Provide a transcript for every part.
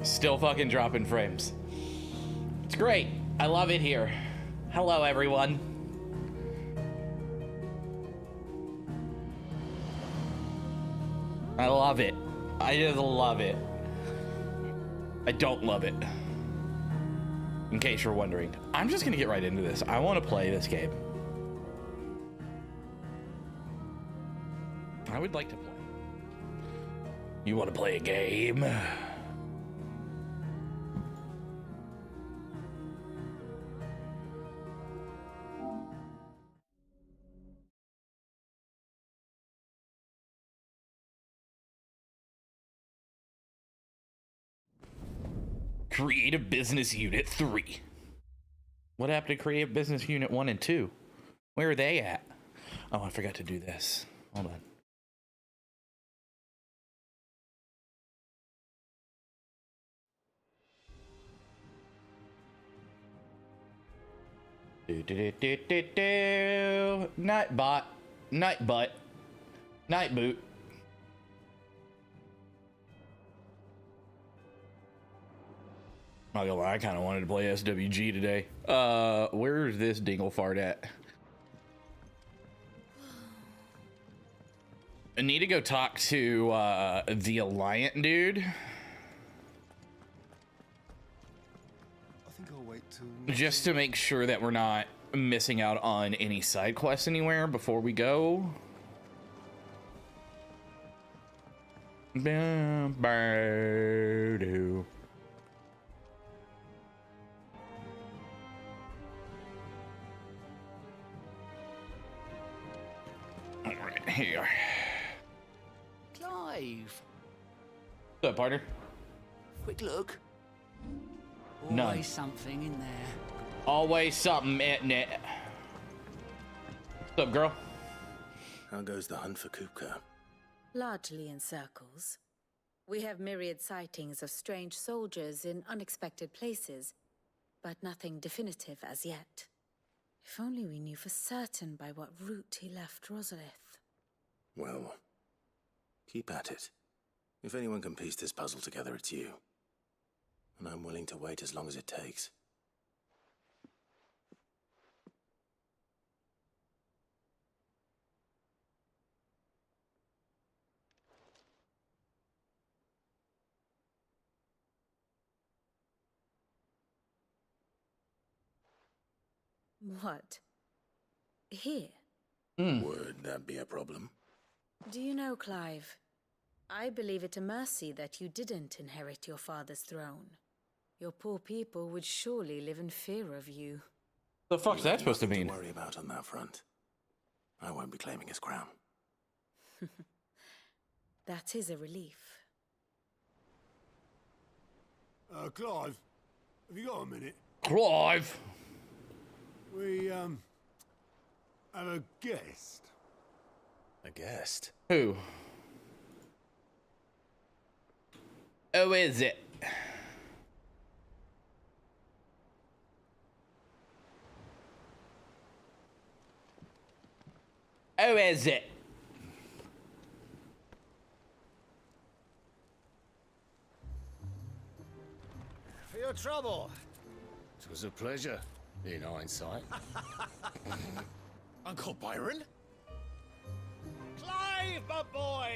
Still fucking dropping frames. It's great. I love it here. Hello, everyone. I love it. I just love it. I don't love it. In case you're wondering. I'm just gonna get right into this. I want to play this game. I would like to play. You want to play a game? Creative Business Unit 3. What happened to Creative Business Unit 1 and 2? Where are they at? Oh, I forgot to do this. Hold on. Nightbot. Nightbutt. Nightboot. Not gonna lie, I kind of wanted to play SWG today. Where's this dingle fart at? I need to go talk to the Alliant dude. I think I'll wait till... Just to make sure that we're not missing out on any side quests anywhere before we go. Alright, here you are. Clive. What's up, partner? Quick look. None. Always something in there. Always something, isn't it? What's up, girl? How goes the hunt for Kupka? Largely in circles. We have myriad sightings of strange soldiers in unexpected places, but nothing definitive as yet. If only we knew for certain by what route he left Rosalith. Well, keep at it. If anyone can piece this puzzle together, it's you. And I'm willing to wait as long as it takes. What? Here? Would that be a problem? Do you know, Clive? I believe it a mercy that you didn't inherit your father's throne. Your poor people would surely live in fear of you. The fuck's that supposed to mean? Nothing to worry about on that front. I won't be claiming his crown. That is a relief. Clive, have you got a minute? Clive! We, have a guest. A guest? Who? Who is it? Who is it? For your trouble. It was a pleasure, in hindsight. Uncle Byron? Clive, my boy!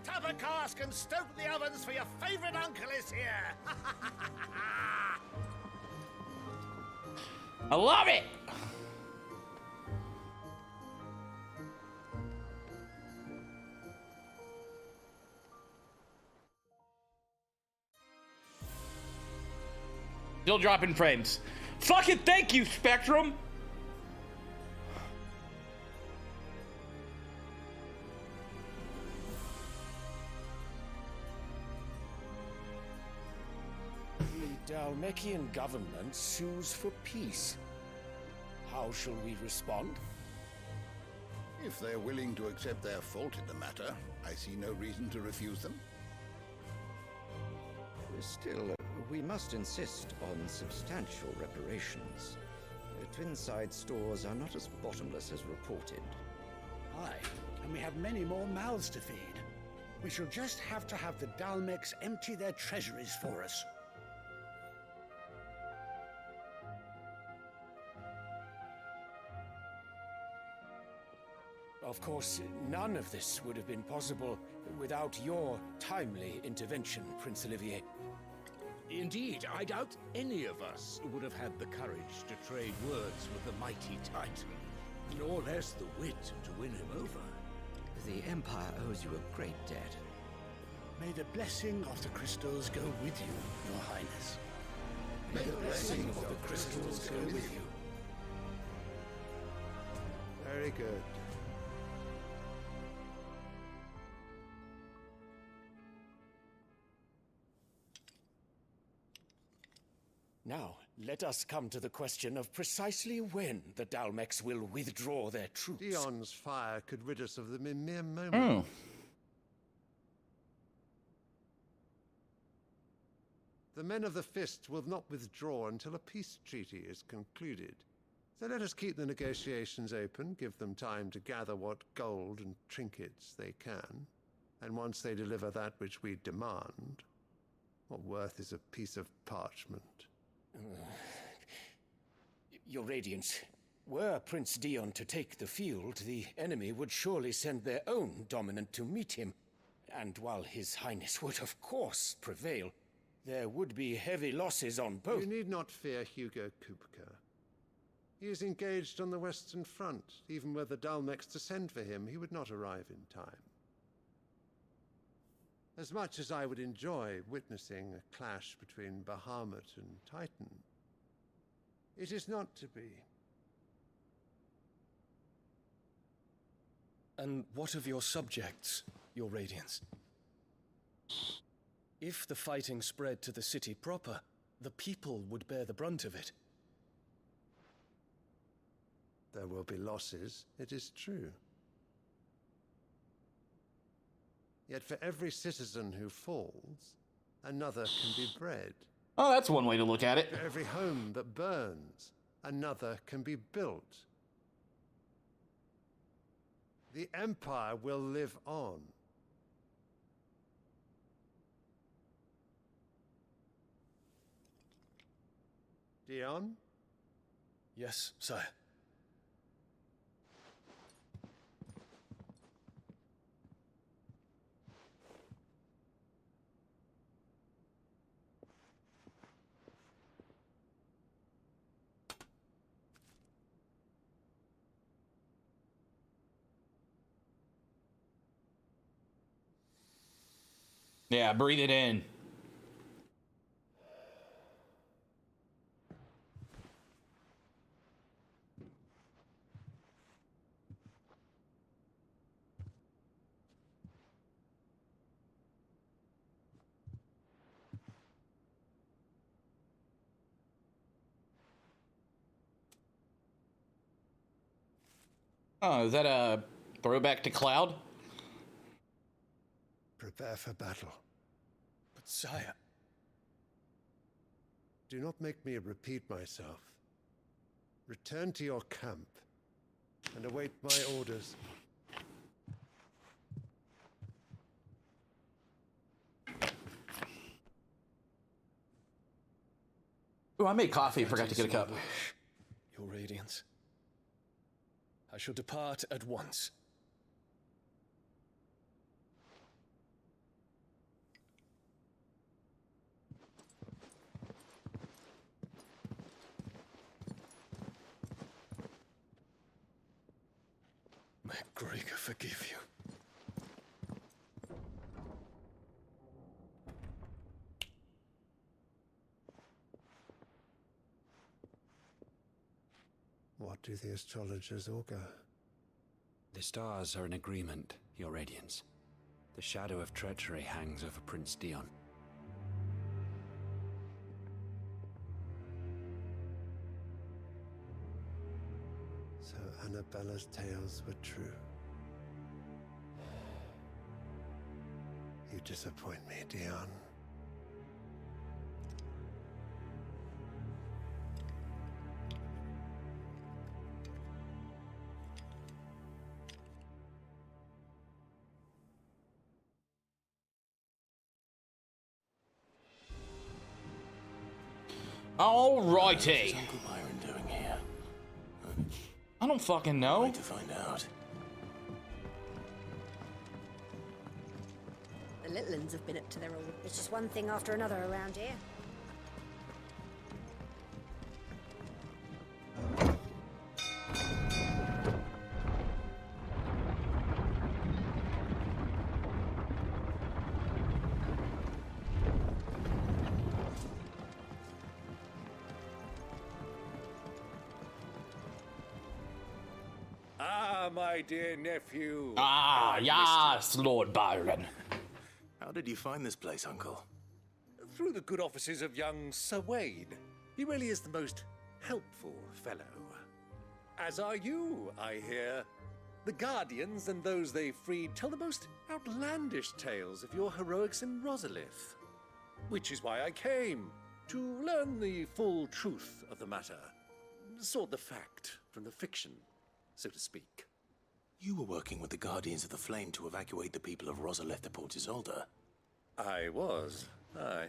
Tap a cask and stoke the ovens for your favorite uncle is here! I love it! Still dropping frames. Fucking thank you, Spectrum! The Dalmekian government sues for peace. How shall we respond? If they're willing to accept their fault in the matter, I see no reason to refuse them. Still, we must insist on substantial reparations. Twinside stores are not as bottomless as reported. Aye, and we have many more mouths to feed. We shall just have to have the Dalmex empty their treasuries for us. Of course, none of this would have been possible without your timely intervention, Prince Olivier. Indeed, I doubt any of us would have had the courage to trade words with the mighty Titan, nor less the wit to win him over. The Empire owes you a great debt. May the blessing of the crystals go with you, Your Highness. May the blessing of the crystals go with you. Very good. Now, let us come to the question of precisely when the Dalmex will withdraw their troops. Dion's fire could rid us of them in mere moments. The men of the Fist will not withdraw until a peace treaty is concluded. So let us keep the negotiations open, give them time to gather what gold and trinkets they can. And once they deliver that which we demand, what worth is a piece of parchment? Your Radiance, were Prince Dion to take the field, the enemy would surely send their own dominant to meet him. And while His Highness would of course prevail, there would be heavy losses on both. You need not fear Hugo Kupka. He is engaged on the Western Front. Even were the Dalmex to send for him, he would not arrive in time. As much as I would enjoy witnessing a clash between Bahamut and Titan, it is not to be. And what of your subjects, Your Radiance? If the fighting spread to the city proper, the people would bear the brunt of it. There will be losses, it is true. Yet for every citizen who falls, another can be bred. Oh, that's one way to look at it. For every home that burns, another can be built. The Empire will live on. Dion? Yes, sire. Yeah, breathe it in. Oh, is that a throwback to Cloud? Prepare for battle. But sire... Do not make me repeat myself. Return to your camp and await my orders. Oh, I made coffee. Forgot to get a cup. Your Radiance. I shall depart at once. May Gregor forgive you. What do the astrologers augur? The stars are in agreement, Your Radiance. The shadow of treachery hangs over Prince Dion. So Annabella's tales were true. You disappoint me, Dion. Alrighty. What is Uncle Byron doing here? I don't fucking know. Wait to find out. The little uns have been up to their old. It's just one thing after another around here. Ah, my dear nephew. Ah, I yes, Lord Byron. How did you find this place, Uncle? Through the good offices of young Sir Wade. He really is the most helpful fellow. As are you, I hear. The Guardians and those they freed tell the most outlandish tales of your heroics in Rosalith. Which is why I came, to learn the full truth of the matter. Sort the fact from the fiction, so to speak. You were working with the Guardians of the Flame to evacuate the people of Rosalith to Port Isolde. I was, aye.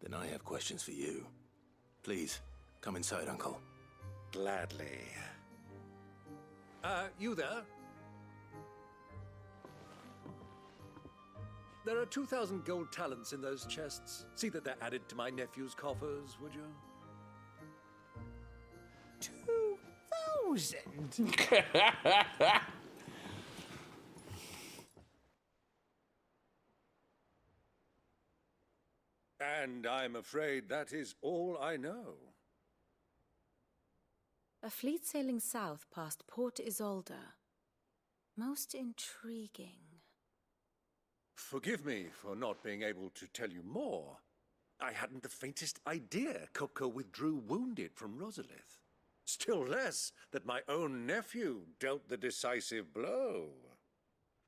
Then I have questions for you. Please, come inside, Uncle. Gladly. You there? There are 2,000 gold talents in those chests. See that they're added to my nephew's coffers, would you? 2,000? And I'm afraid that is all I know. A fleet sailing south past Port Isolde. Most intriguing. Forgive me for not being able to tell you more. I hadn't the faintest idea Kupka withdrew wounded from Rosalith. Still less that my own nephew dealt the decisive blow.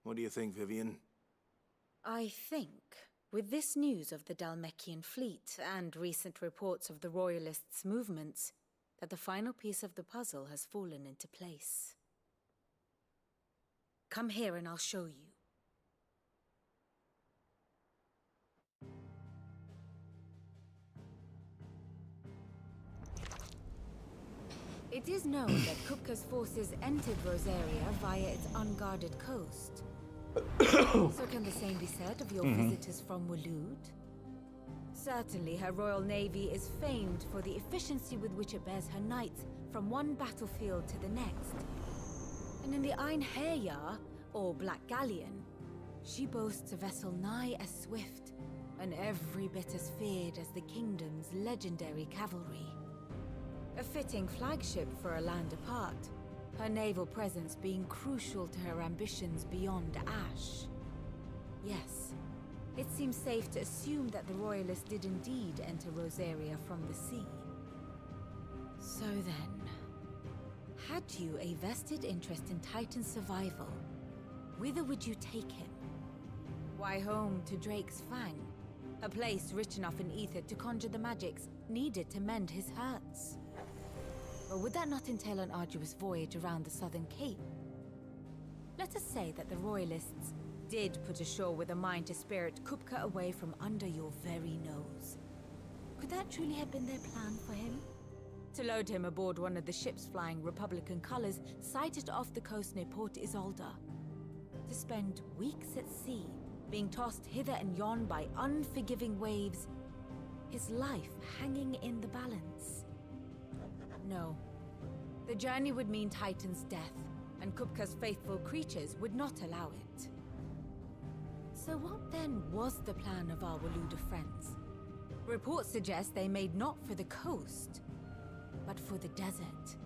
What do you think, Vivian? I think, with this news of the Dalmekian fleet and recent reports of the Royalists' movements, that the final piece of the puzzle has fallen into place. Come here and I'll show you. It is known that Kupka's forces entered Rosaria via its unguarded coast. So can the same be said of your visitors from Waloed? Certainly, her royal navy is famed for the efficiency with which it bears her knights from one battlefield to the next. And in the Einherjar, or Black Galleon, she boasts a vessel nigh as swift and every bit as feared as the kingdom's legendary cavalry. A fitting flagship for a land apart, her naval presence being crucial to her ambitions beyond Ash. Yes, it seems safe to assume that the Royalists did indeed enter Rosaria from the sea. So then, had you a vested interest in Titan's survival, whither would you take him? Why, home to Drake's Fang, a place rich enough in ether to conjure the magics needed to mend his hurts. Or would that not entail an arduous voyage around the southern cape? Let us say that the Royalists did put ashore with a mind to spirit Kupka away from under your very nose. Could that truly have been their plan for him? To load him aboard one of the ships flying Republican colors sighted off the coast near Port Isolde. To spend weeks at sea, being tossed hither and yon by unforgiving waves, his life hanging in the balance. No. The journey would mean Titan's death, and Kupka's faithful creatures would not allow it. So what then was the plan of our Waluda friends? Reports suggest they made not for the coast, but for the desert.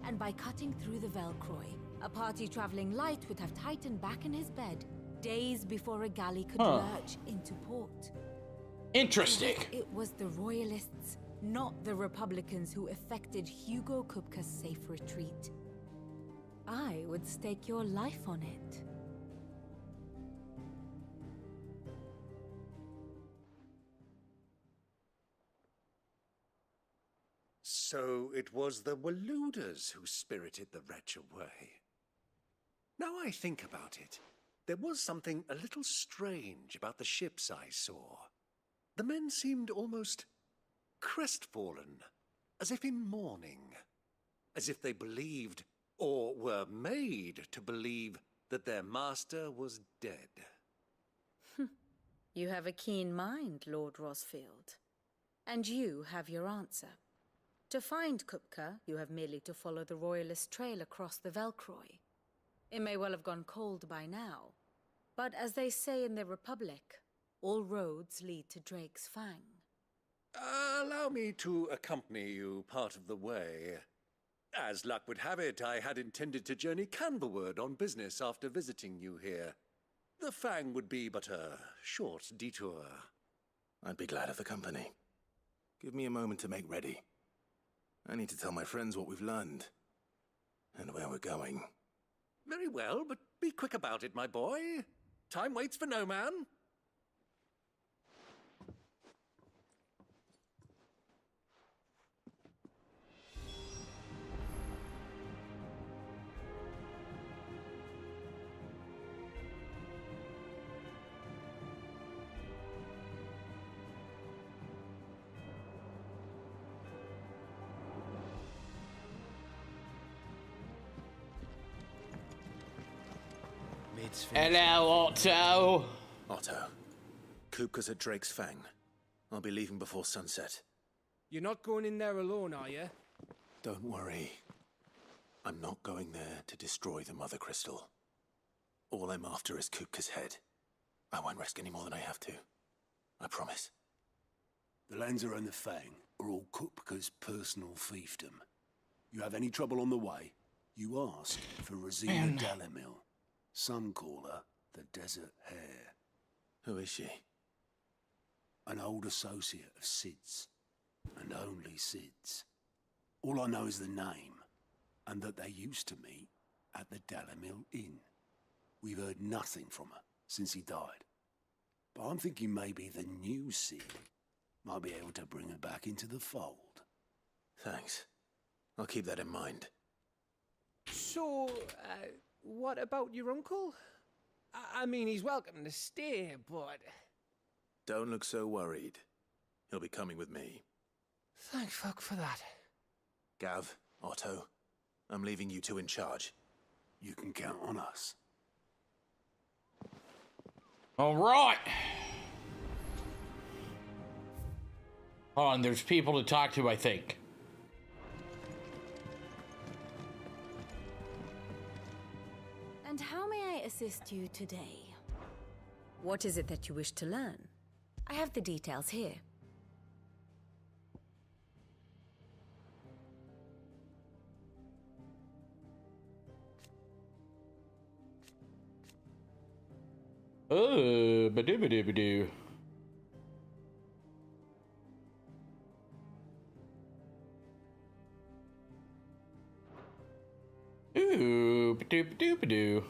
And by cutting through the Velcroy, a party traveling light would have Titan back in his bed days before a galley could lurch into port. Interesting. It was the Royalists, not the Republicans, who effected Hugo Kupka's safe retreat. I would stake your life on it. So it was the Waluders who spirited the wretch away. Now I think about it, there was something a little strange about the ships I saw. The men seemed almost crestfallen, as if in mourning, as if they believed, or were made to believe, that their master was dead. You have a keen mind, Lord Rosfield. And you have your answer. To find Kupka, you have merely to follow the Royalist trail across the Velcroy. It may well have gone cold by now, but as they say in the Republic, all roads lead to Drake's Fang. Allow me to accompany you part of the way. As luck would have it, I had intended to journey Canverward on business after visiting you here. The Fang would be but a short detour. I'd be glad of the company. Give me a moment to make ready. I need to tell my friends what we've learned. And where we're going. Very well, but be quick about it, my boy. Time waits for no man. Hello, Otto. Otto. Kupka's at Drake's Fang. I'll be leaving before sunset. You're not going in there alone, are you? Don't worry. I'm not going there to destroy the Mother Crystal. All I'm after is Kupka's head. I won't risk any more than I have to. I promise. The Lancer and the Fang are all Kupka's personal fiefdom. You have any trouble on the way, you ask for Rosina Dalamil. Some call her the Desert Hare. Who is she? An old associate of Sid's, and only Sid's. All I know is the name, and that they used to meet at the Dalamil Inn. We've heard nothing from her since he died. But I'm thinking maybe the new Sid might be able to bring her back into the fold. Thanks. I'll keep that in mind. So, what about your uncle? I mean, he's welcome to stay, but... Don't look so worried. He'll be coming with me. Thank fuck for that. Gav, Otto, I'm leaving you two in charge. You can count on us. All right. Hold on, there's people to talk to, I think. And how may I assist you today? What is it that you wish to learn? I have the details here. Oh, ba-doo-ba-doo-ba-doo. Ooh, ba-doo-ba-doo-ba-doo.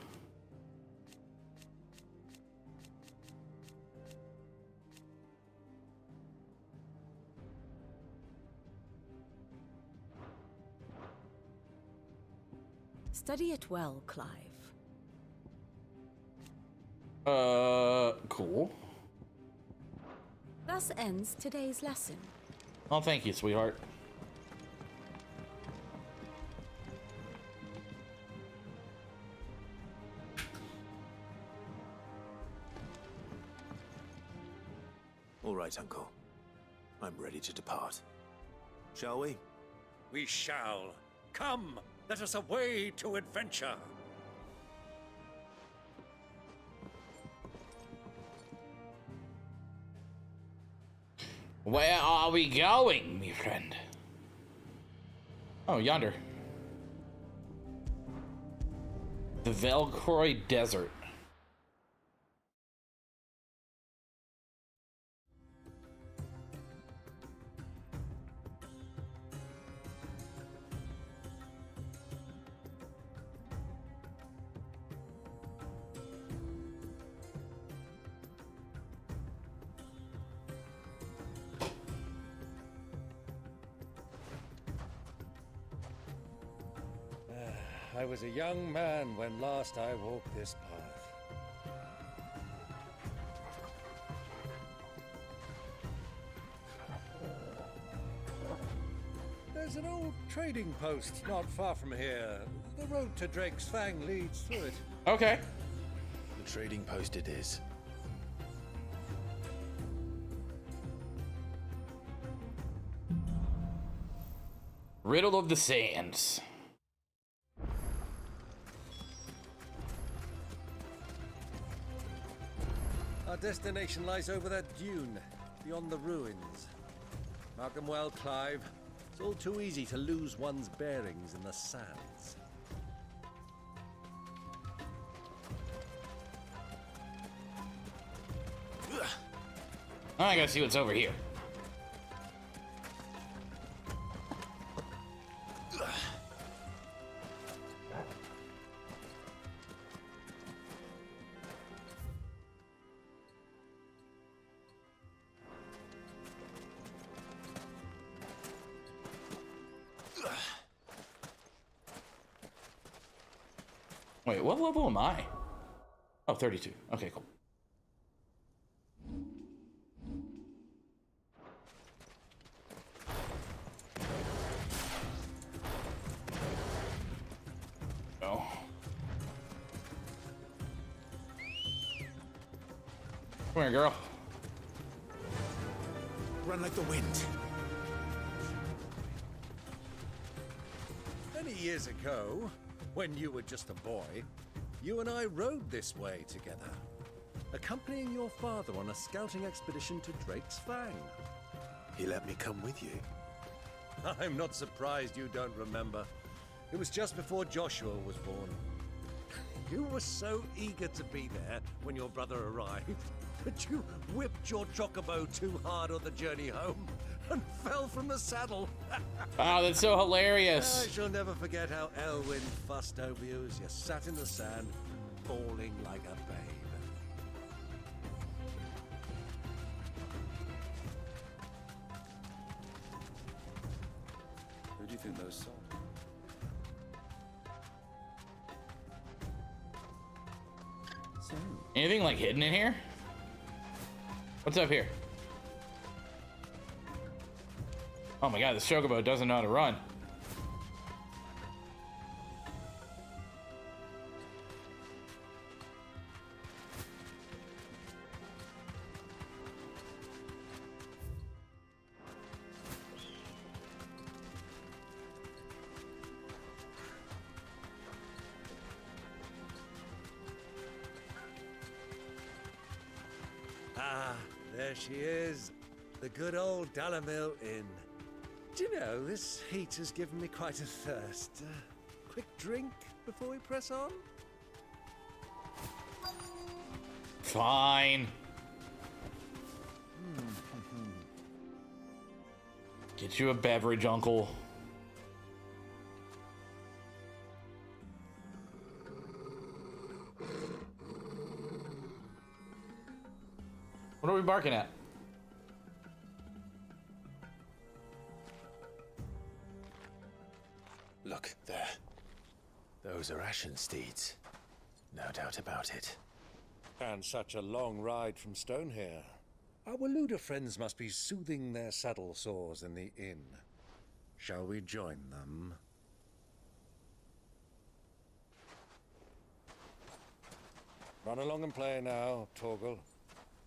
Study it well, Clive. Cool. Thus ends today's lesson. Oh, thank you, sweetheart. All right, Uncle. I'm ready to depart. Shall we? We shall. Come, let us away to adventure. Where are we going, my friend? Oh, yonder. The Velcroy Desert. I was a young man when last I walked this path. There's an old trading post not far from here. The road to Drake's Fang leads through it. Okay. The trading post it is. Riddle of the Sands. Our destination lies over that dune, beyond the ruins. Mark 'em well, Clive. It's all too easy to lose one's bearings in the sands. I gotta see what's over here. Wait, what level am I? Oh, 32. Okay, cool. Oh. Come here, girl. Run like the wind. Many years ago, when you were just a boy, you and I rode this way together, accompanying your father on a scouting expedition to Drake's Fang. He let me come with you. I'm not surprised you don't remember. It was just before Joshua was born. You were so eager to be there when your brother arrived that you whipped your chocobo too hard on the journey home and fell from the saddle. Oh, that's so hilarious. I shall never forget how Elwyn fussed over you as you sat in the sand, bawling like a babe. Who do you think those saw? Anything like hidden in here? What's up here? Oh my god, this chocobo doesn't know how to run. Ah, there she is. The good old Dalamil Inn. Do you know, this heat has given me quite a thirst. Quick drink before we press on? Fine. Get you a beverage, uncle. What are we barking at? Look, there. Those are Ashen steeds. No doubt about it. And such a long ride from Stonehair. Our Waluda friends must be soothing their saddle sores in the inn. Shall we join them? Run along and play now, Torgal.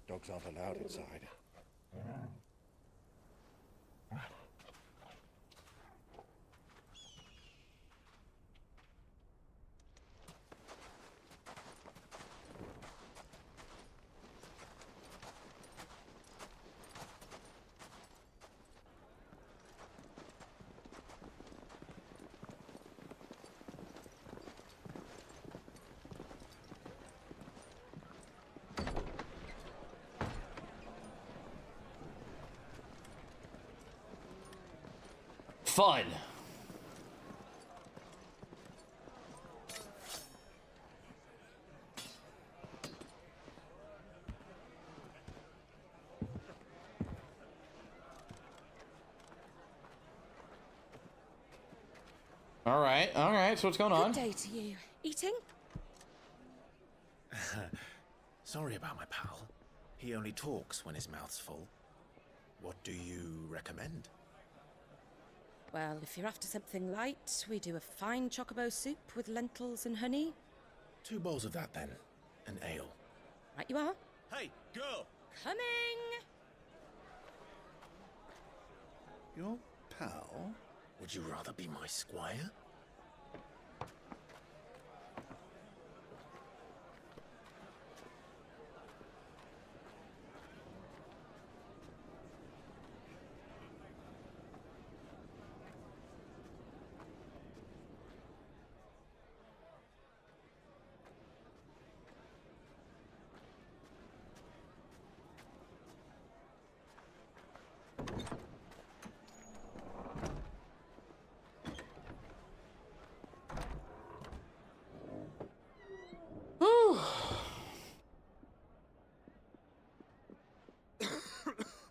Dogs aren't allowed inside. Fun. All right. So what's going on? Good day to you. Eating? Sorry about my pal. He only talks when his mouth's full. What do you recommend? Well, if you're after something light, we do a fine chocobo soup with lentils and honey. 2 bowls of that, then. An ale. Right you are. Hey, girl! Coming! Your pal? Would you rather be my squire?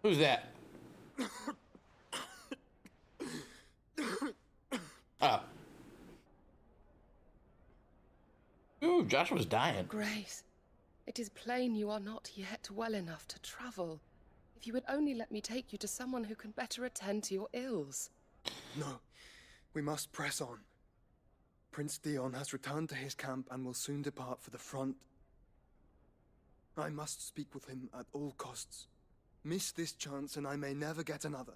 Who's that? Oh. Ooh, Joshua's dying. Grace, it is plain you are not yet well enough to travel. If you would only let me take you to someone who can better attend to your ills. No, we must press on. Prince Dion has returned to his camp and will soon depart for the front. I must speak with him at all costs. Miss this chance and I may never get another.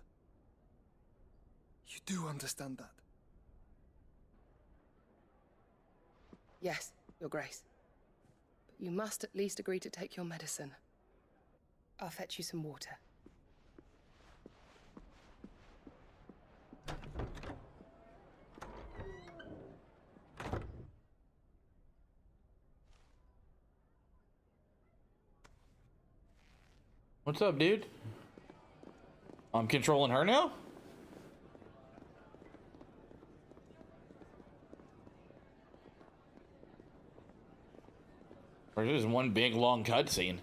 You do understand that? Yes, Your Grace. But you must at least agree to take your medicine. I'll fetch you some water. What's up, dude? I'm controlling her now? Or is this one big long cutscene?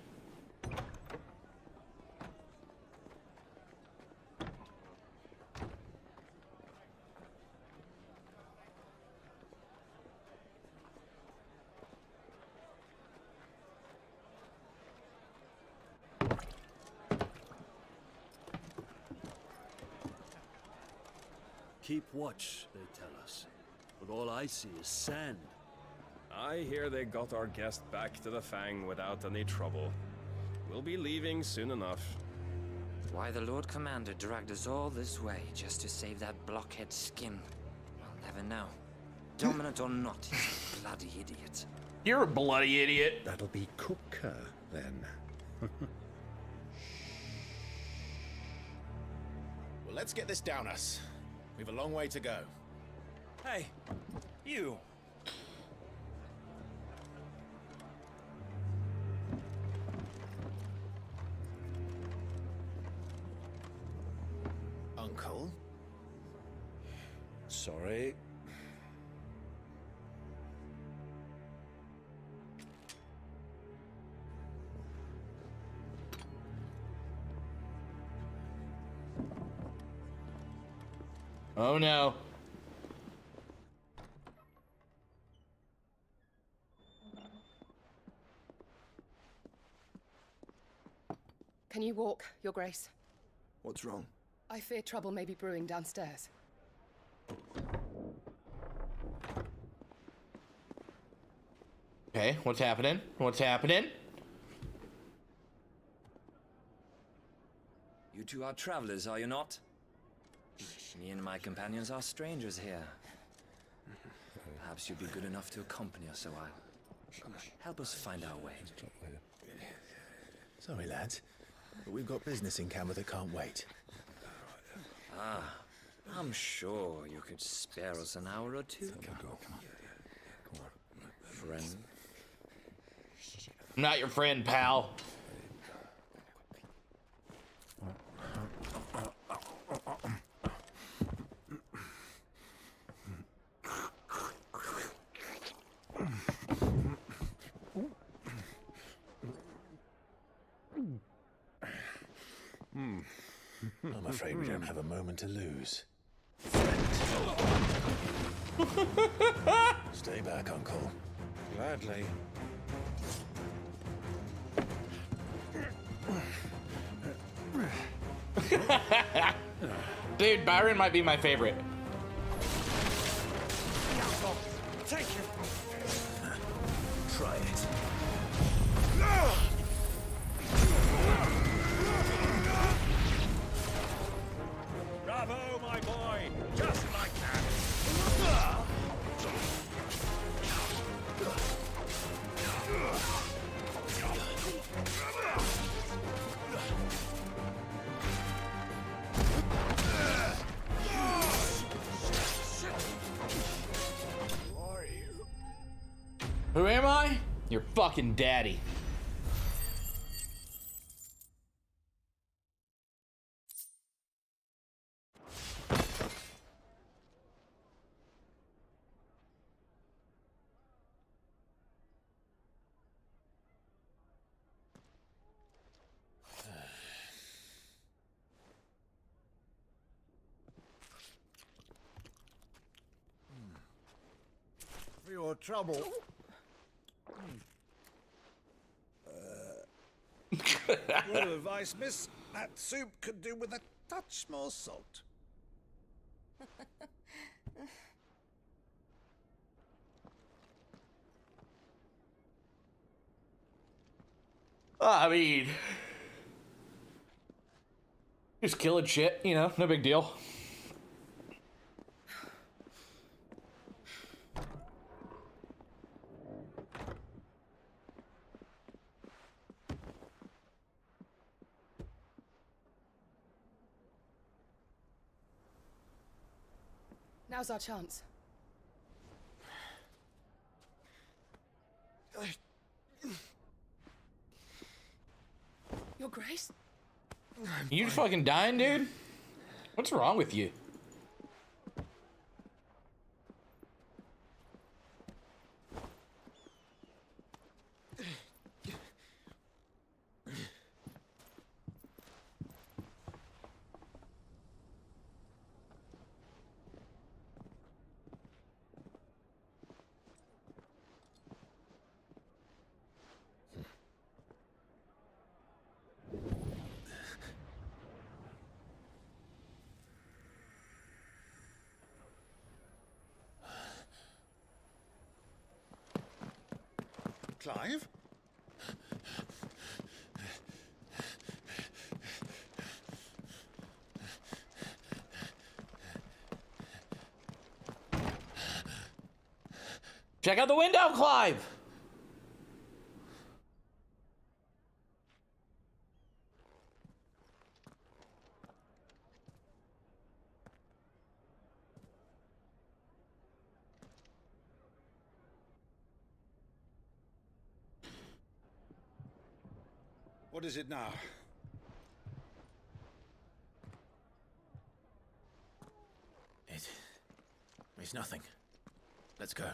Keep watch, they tell us. But all I see is sand. I hear they got our guest back to the Fang without any trouble. We'll be leaving soon enough. Why the Lord Commander dragged us all this way just to save that blockhead skin, I'll never know. Dominant or not, he's a bloody idiot. You're a bloody idiot. That'll be Cooker, then. Well, let's get this down us. We've a long way to go. Hey, you. Uncle? Sorry. Oh no. Can you walk, Your Grace? What's wrong? I fear trouble may be brewing downstairs. Okay, what's happening? What's happening? You two are travelers, are you not? Me and my companions are strangers here. Perhaps you'd be good enough to accompany us a while. Help us find our way. Sorry, lads, but we've got business in camera that can't wait. Ah, I'm sure you could spare us an hour or two. Come on. Friend. I'm not your friend, pal. I'm afraid we don't have a moment to lose. Stay back, Uncle. Gladly. Dude, Byron might be my favorite. Who am I? Your fucking daddy. For your trouble. Word of advice, miss. That soup could do with a touch more salt. I mean, just killing shit, you know, no big deal. Now's our chance. Your Grace? You fucking dying, dude? What's wrong with you? Clive? Check out the window, Clive! What is it now? It's nothing. Let's go.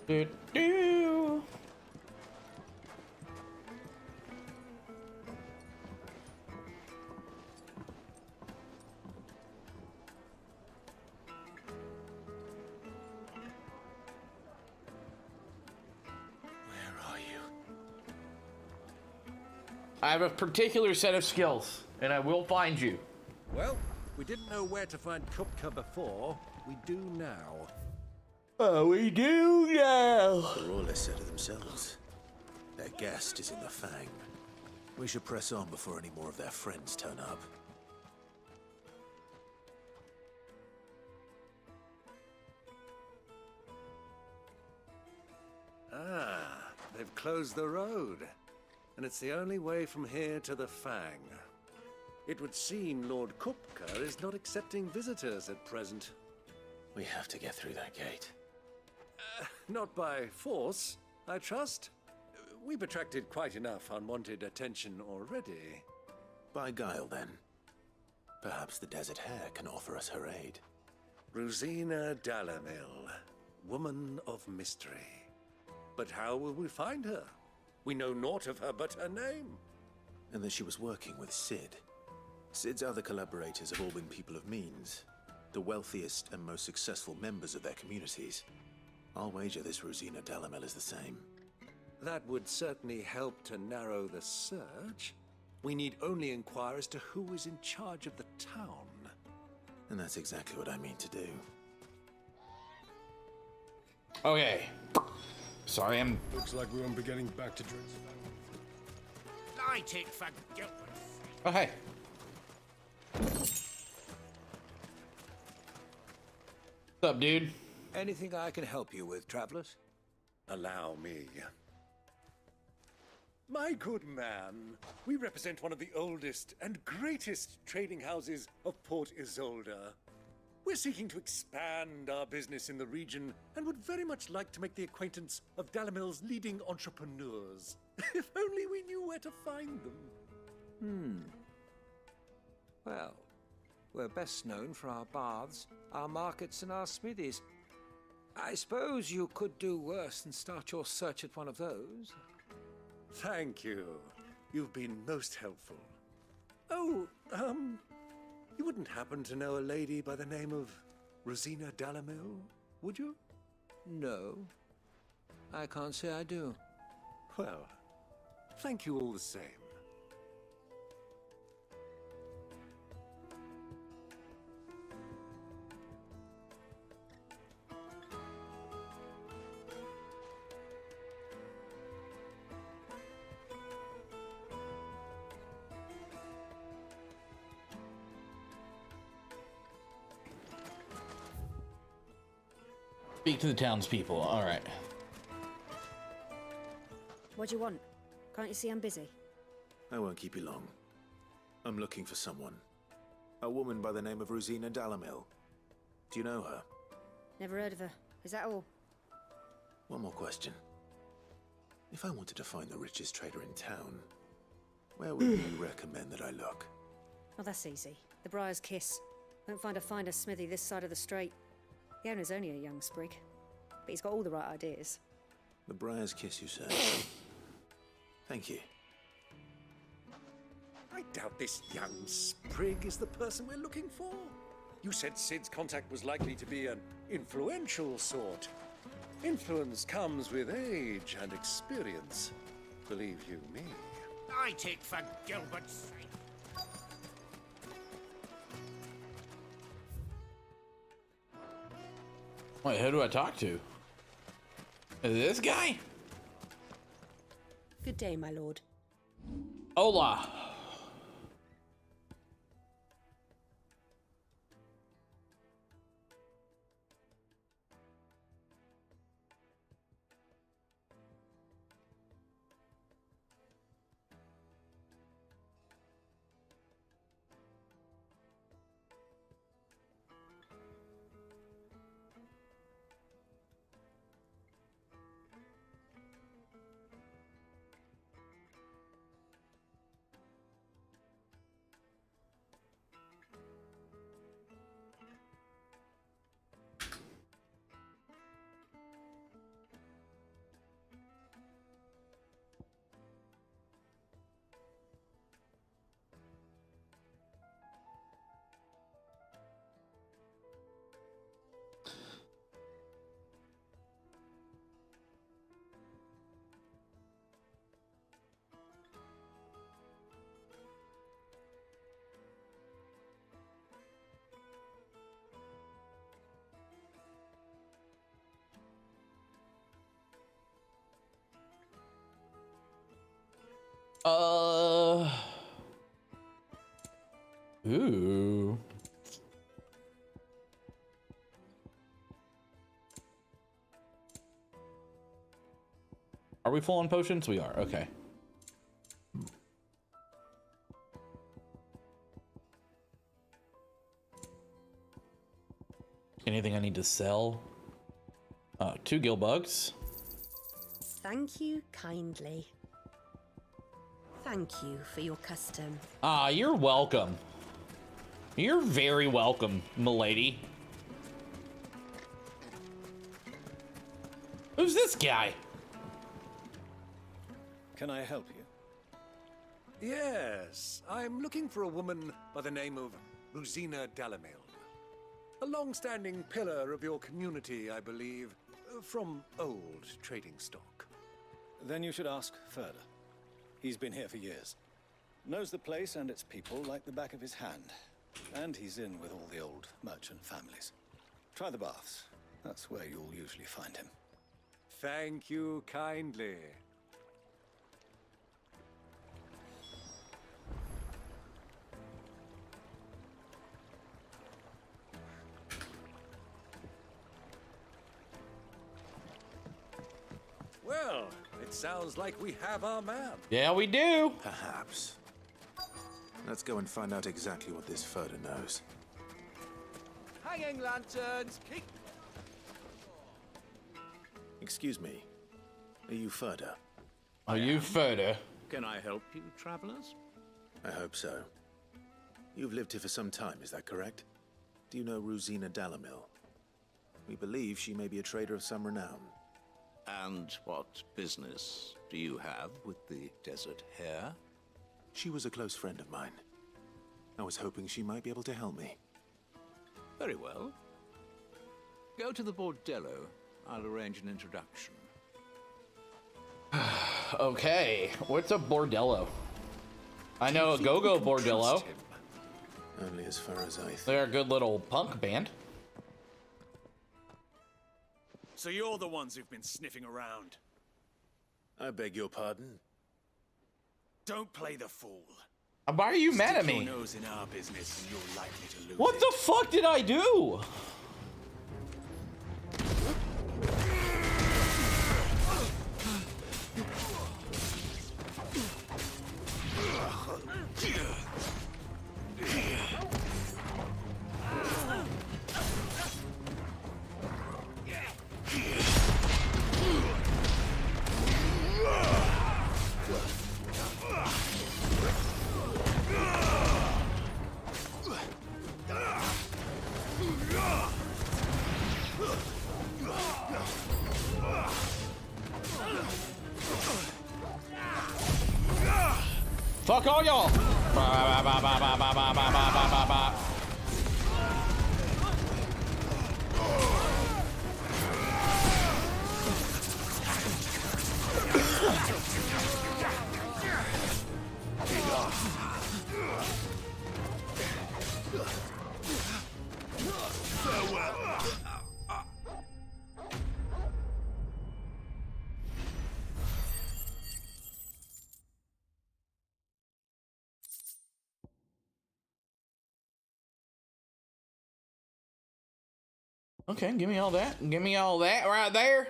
Do, do. I have a particular set of skills, and I will find you. Well, we didn't know where to find Kupka before. We do now. Oh, we do now. For all they said to themselves, their guest is in the Fang. We should press on before any more of their friends turn up. Ah, they've closed the road. And it's the only way from here to the Fang. It would seem Lord Kupka is not accepting visitors at present. We have to get through that gate. Not by force, I trust. We've attracted quite enough unwanted attention already. By guile, then. Perhaps the Desert Hare can offer us her aid. Rosina Dalamil, woman of mystery. But how will we find her? We know naught of her but her name. And that she was working with Sid. Sid's other collaborators have all been people of means, the wealthiest and most successful members of their communities. I'll wager this Rosina Dalamel is the same. That would certainly help to narrow the search. We need only inquire as to who is in charge of the town. And that's exactly what I mean to do. Okay. Sorry, I'm... Looks like we won't be getting back to drinks. Light it for goodness. Oh, hey. What's up, dude? Anything I can help you with, travelers? Allow me. My good man, we represent one of the oldest and greatest trading houses of Port Isolde. We're seeking to expand our business in the region and would very much like to make the acquaintance of Dalamil's leading entrepreneurs. If only we knew where to find them. Well, we're best known for our baths, our markets, and our smithies. I suppose you could do worse than start your search at one of those. Thank you. You've been most helpful. Oh, you wouldn't happen to know a lady by the name of Rosina Dalamil, would you? No, I can't say I do. Well, thank you all the same. Speak to the townspeople. All right. What do you want? Can't you see I'm busy? I won't keep you long. I'm looking for someone. A woman by the name of Rosina Dalamil. Do you know her? Never heard of her. Is that all? One more question. If I wanted to find the richest trader in town, where would you recommend that I look? Oh, that's easy. The Briar's Kiss. Won't find a finer smithy this side of the strait. The owner's only a young sprig, but he's got all the right ideas. The Briar's Kiss, you said? Thank you. I doubt this young sprig is the person we're looking for. You said Sid's contact was likely to be an influential sort. Influence comes with age and experience. Believe you me. I take for Gilbert's sake. Wait, who do I talk to? Is it this guy? Good day, my lord. Hola. Ooh. Are we full on potions? We are. Okay. Anything I need to sell? 2 gill bugs. Thank you kindly. Thank you for your custom. Ah, you're welcome. You're very welcome, milady. Who's this guy? Can I help you? Yes, I'm looking for a woman by the name of Rosina Dalamil. A long-standing pillar of your community, I believe, from old trading stock. Then you should ask further. He's been here for years. Knows the place and its people like the back of his hand. And he's in with all the old merchant families. Try the baths. That's where you'll usually find him. Thank you kindly. Well, it sounds like we have our man. Yeah, we do. Perhaps. Let's go and find out exactly what this Furder knows. Hanging lanterns, keep... Excuse me. Are you Furder? Are you Furder? Can I help you, travelers? I hope so. You've lived here for some time, is that correct? Do you know Rosina Dalamil? We believe she may be a trader of some renown. And what business do you have with the Desert Hare? She was a close friend of mine. I was hoping she might be able to help me. Very well. Go to the Bordello. I'll arrange an introduction. Okay, what's a bordello? I know a go-go bordello. Only as far as I think. They're a good little punk band. So you're the ones who've been sniffing around. I beg your pardon? Don't play the fool. Why are you mad at Stick me? your nose in our business and you're likely to lose What it. the fuck did I do? Fuck all y'all! Okay, give me all that. Give me all that right there.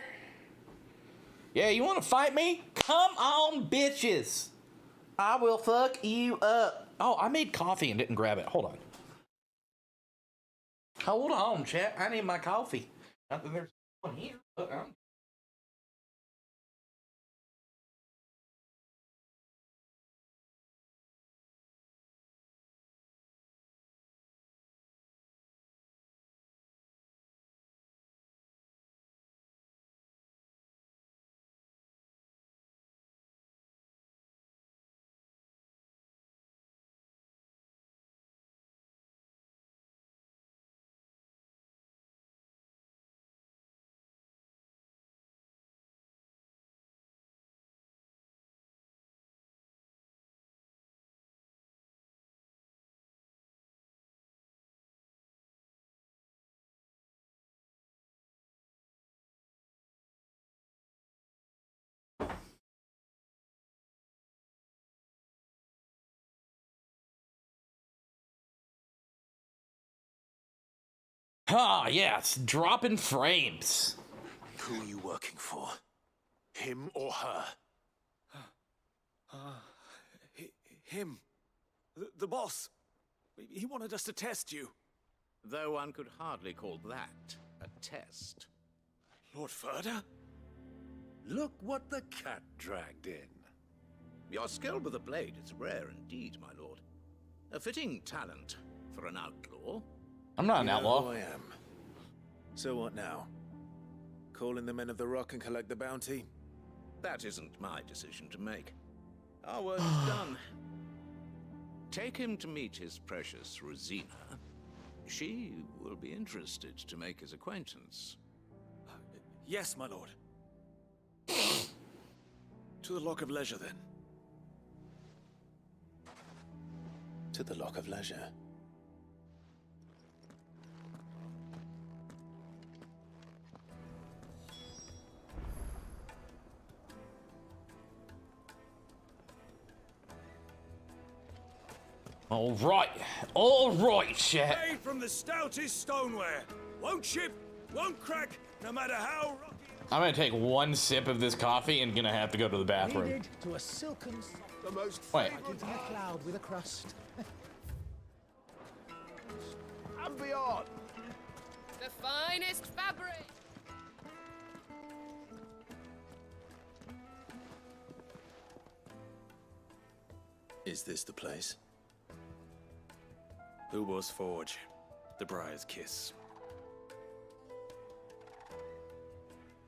Yeah, you want to fight me? Come on, bitches. I will fuck you up. Oh, I made coffee and didn't grab it. Hold on. Hold on, chat. I need my coffee. Not that there's one here, but I'm... Ah, yes, dropping frames. Who are you working for? Him or her? Him. The boss. He wanted us to test you. Though one could hardly call that a test. Lord Furder? Look what the cat dragged in. Your skill with the blade is rare indeed, my lord. A fitting talent for an outlaw. I'm not an You know outlaw. who I am. So what now? Call in the men of the Rock and collect the bounty? That isn't my decision to make. Our work is done. Take him to meet his precious Rosina. She will be interested to make his acquaintance. Yes, my lord. To the Lock of Leisure, then. To the Lock of Leisure. All right, chat. Made from the stoutest stoneware. Won't chip, won't crack, no matter how rocky. I'm gonna take one sip of this coffee and gonna have to go to the bathroom. Kneaded to a silken, The most Wait. like eating a cloud with a crust. and beyond. The finest fabric. Is this the place? Lubor's Forge, the Briar's Kiss.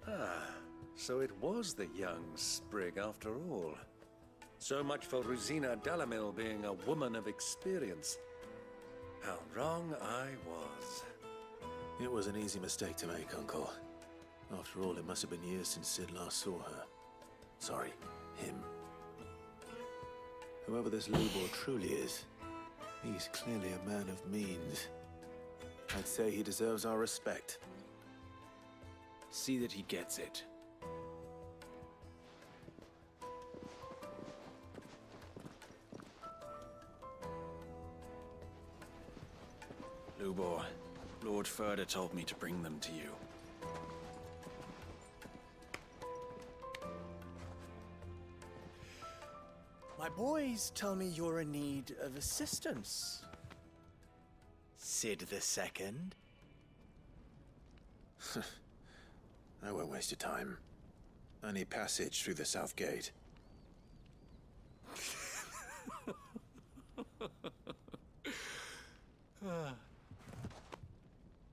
Ah, so it was the young sprig after all. So much for Rosina Delamil being a woman of experience. How wrong I was. It was an easy mistake to make, Uncle. After all, it must have been years since Sid last saw her. Sorry, him. Whoever this Lubor truly is, he's clearly a man of means. I'd say he deserves our respect. See that he gets it. Lubor, Lord Furder told me to bring them to you. My boys tell me you're in need of assistance. Sid the Second. I won't waste your time. I need passage through the south gate.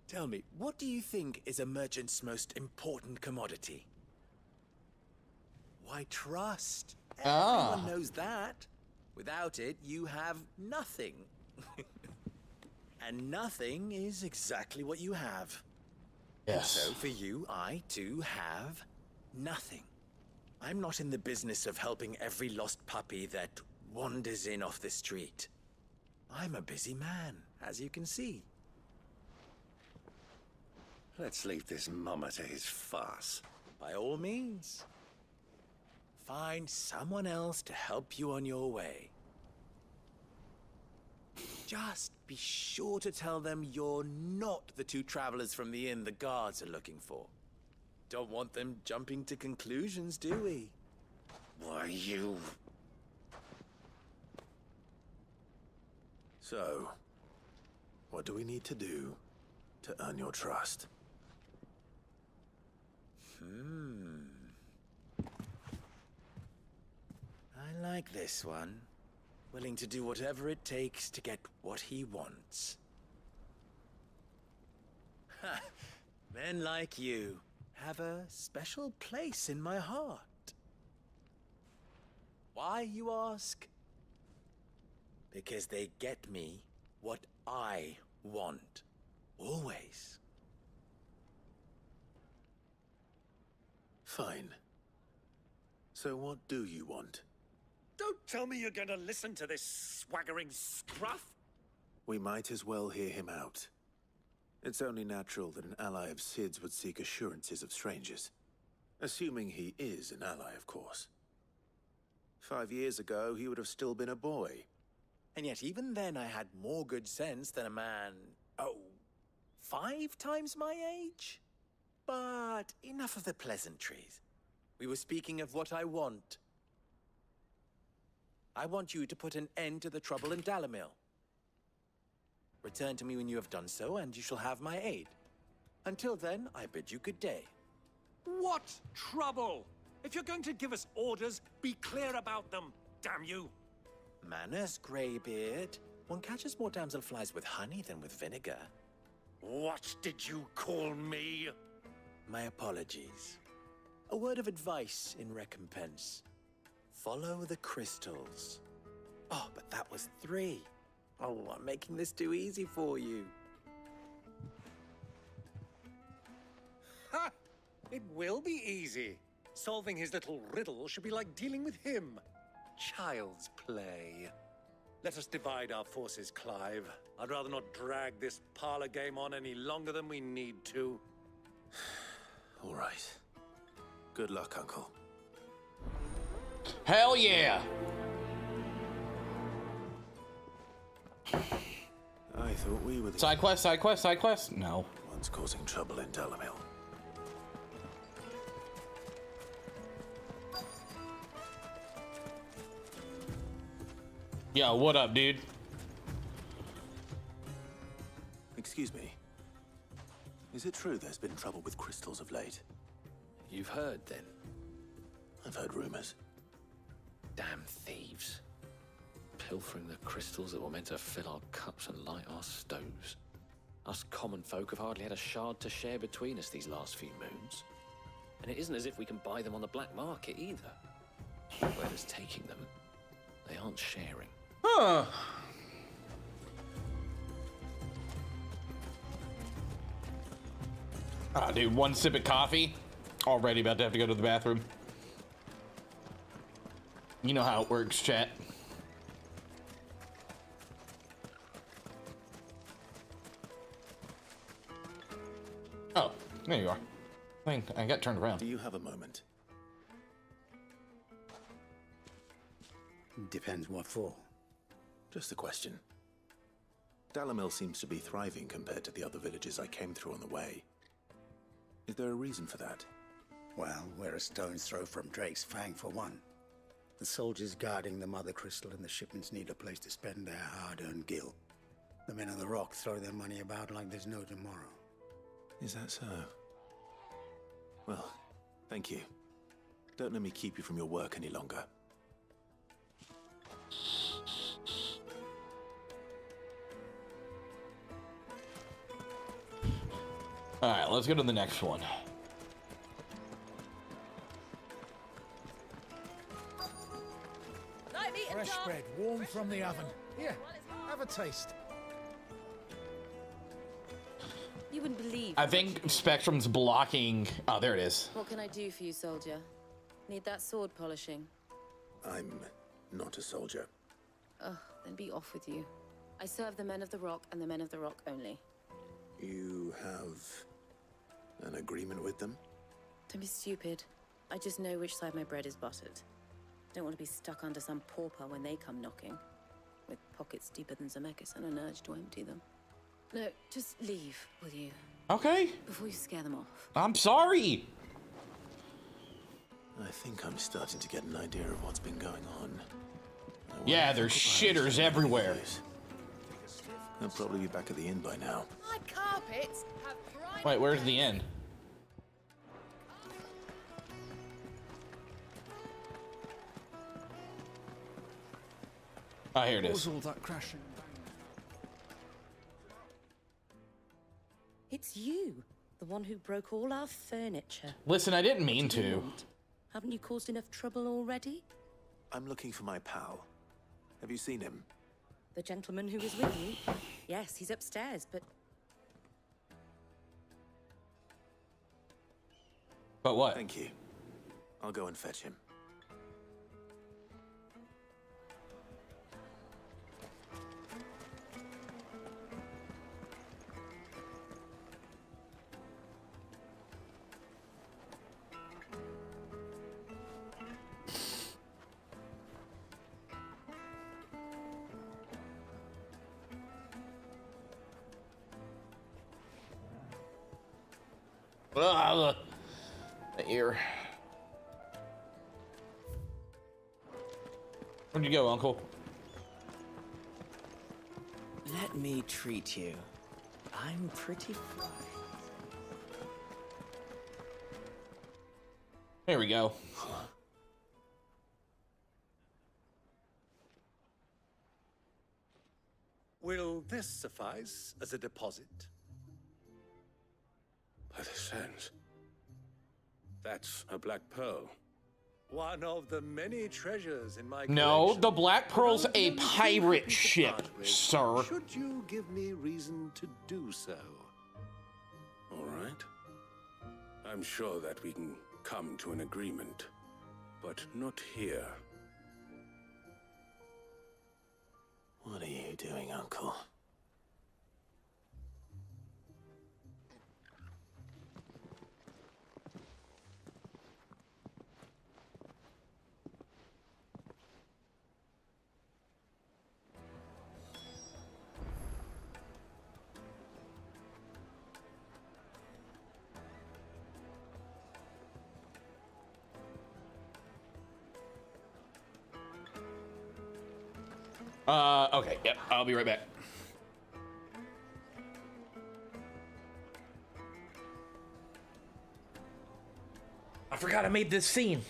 Tell me, what do you think is a merchant's most important commodity? Why, trust. Everyone knows that. Without it, you have nothing. And nothing is exactly what you have. Yes. So for you, I too have nothing. I'm not in the business of helping every lost puppy that wanders in off the street. I'm a busy man, as you can see. Let's leave this mummer to his farce. By all means. Find someone else to help you on your way. Just be sure to tell them you're not the two travelers from the inn the guards are looking for. Don't want them jumping to conclusions, do we? Why, you... So, what do we need to do to earn your trust? I like this one. Willing to do whatever it takes to get what he wants. Ha! Men like you have a special place in my heart. Why, you ask? Because they get me what I want. Always. Fine. So what do you want? Don't tell me you're going to listen to this swaggering scruff. We might as well hear him out. It's only natural that an ally of Sid's would seek assurances of strangers. Assuming he is an ally, of course. 5 years ago, he would have still been a boy. And yet even then I had more good sense than a man, 5 times my age? But enough of the pleasantries. We were speaking of what I want. I want you to put an end to the trouble in Dalamil. Return to me when you have done so, and you shall have my aid. Until then, I bid you good day. What trouble? If you're going to give us orders, be clear about them, damn you! Manners, Greybeard. One catches more damselflies with honey than with vinegar. What did you call me? My apologies. A word of advice in recompense. Follow the crystals. Oh, but that was 3. Oh, I'm making this too easy for you. Ha! It will be easy. Solving his little riddle should be like dealing with him. Child's play. Let us divide our forces, Clive. I'd rather not drag this parlor game on any longer than we need to. All right. Good luck, Uncle. Hell yeah! I thought we were the Side quest, side quest, side quest. No. ones causing trouble in Dalamil. Yo, what up, dude? Excuse me. Is it true there's been trouble with crystals of late? You've heard, then? I've heard rumors. Damn thieves. Pilfering the crystals that were meant to fill our cups and light our stoves. Us common folk have hardly had a shard to share between us these last few moons. And it isn't as if we can buy them on the black market either. Whoever's taking them, they aren't sharing. Huh. Ah, dude, one sip of coffee. Already about to have to go to the bathroom. You know how it works, chat. Oh, there you are. I got turned around. Do you have a moment? Depends what for. Just a question. Dalamil seems to be thriving compared to the other villages I came through on the way. Is there a reason for that? Well, we're a stone's throw from Drake's Fang for one. The soldiers guarding the Mother Crystal and the shipments need a place to spend their hard-earned gil. The men of the Rock throw their money about like there's no tomorrow. Is that so? Well, thank you. Don't let me keep you from your work any longer. All right, let's go to the next one. Fresh bread, warm from the oven. Here, have a taste. You wouldn't believe. I think Spectrum's blocking. Oh, there it is. What can I do for you, soldier? Need that sword polishing? I'm not a soldier. Oh, then be off with you. I serve the men of the Rock and the men of the Rock only. You have an agreement with them? Don't be stupid. I just know which side my bread is buttered. Don't want to be stuck under some pauper when they come knocking, with pockets deeper than Zemeckis and an urge to empty them. No, just leave, will you? Okay. Before you scare them off. I'm sorry. I think I'm starting to get an idea of what's been going on. Yeah, there's shitters everywhere. They'll probably be back at the inn by now. My carpets have bright. Wait, where's the inn? Oh, here it What is. was all that crashing? It's you, the one who broke all our furniture. Listen, I didn't mean What do you to. want? Haven't you caused enough trouble already? I'm looking for my pal. Have you seen him? The gentleman who was with you? Yes, he's upstairs, but But what? Thank you. I'll go and fetch him. Ah, the ear. Where'd you go, Uncle? Let me treat you. I'm pretty fly. There we go. Will this suffice as a deposit? By the sands. That's a black pearl. One of the many treasures in my No, collection. the Black Pearl's a But I'm pirate happy to ship, part with, sir. Should you give me reason to do so? All right. I'm sure that we can come to an agreement, but not here. What are you doing, Uncle? Okay, yep, I'll be right back. I forgot I made this scene.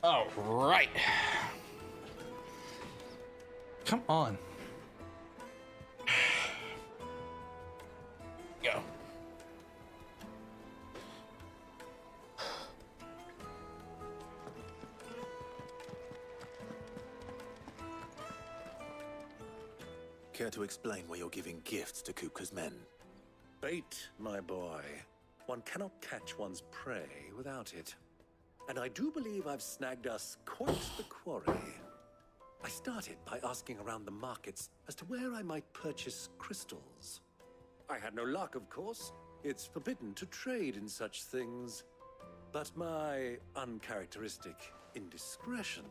All right. Come on. Go. Care to explain why you're giving gifts to Kupka's men? Bait, my boy. One cannot catch one's prey without it. And I do believe I've snagged us quite the quarry. I started by asking around the markets as to where I might purchase crystals. I had no luck, of course. It's forbidden to trade in such things. But my uncharacteristic indiscretion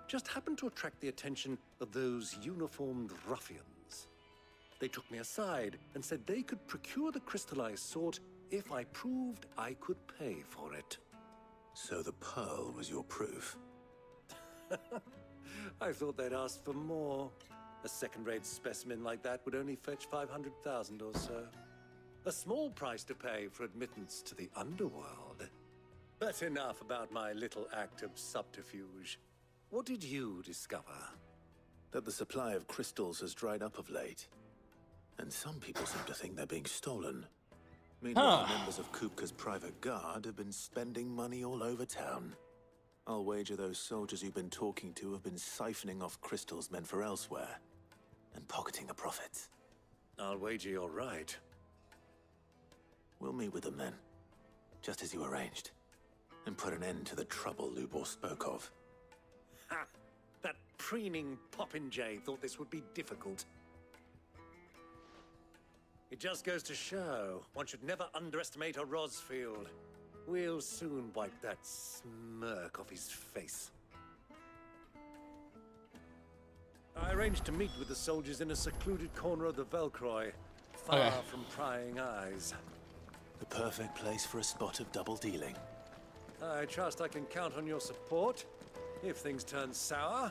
just happened to attract the attention of those uniformed ruffians. They took me aside and said they could procure the crystal I sought if I proved I could pay for it. So the pearl was your proof? I thought they'd asked for more. A second-rate specimen like that would only fetch 500,000 or so. A small price to pay for admittance to the underworld. But enough about my little act of subterfuge. What did you discover? That the supply of crystals has dried up of late. And some people seem to think they're being stolen. Meanwhile, members of Kupka's private guard have been spending money all over town. I'll wager those soldiers you've been talking to have been siphoning off crystals meant for elsewhere and pocketing the profits. I'll wager you're right. We'll meet with them then, just as you arranged, and put an end to the trouble Lubor spoke of. Ha! That preening popinjay thought this would be difficult. It just goes to show one should never underestimate a Rosfield. We'll soon wipe that smirk off his face. I arranged to meet with the soldiers in a secluded corner of the Velcroy, far from prying eyes. The perfect place for a spot of double dealing. I trust I can count on your support if things turn sour.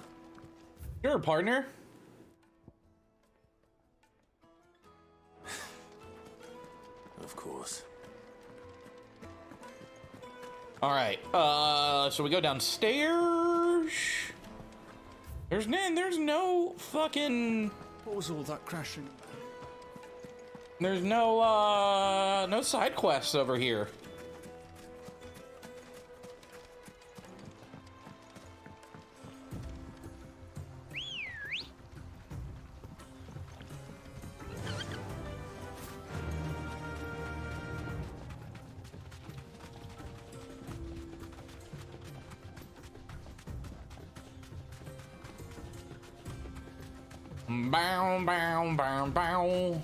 You're a partner. Of course. All right. So we go downstairs. There's no fucking. What was all that crashing? There's no side quests over here. Bow, bow, bow, bow.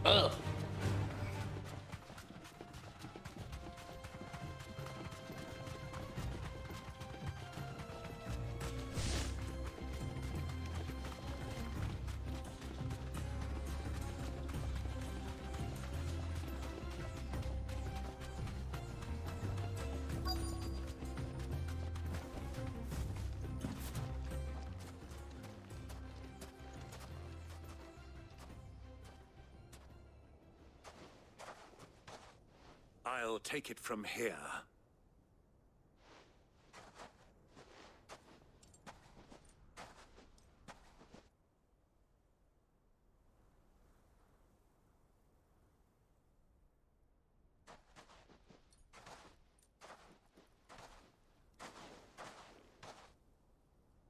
Ugh. I'll take it from here.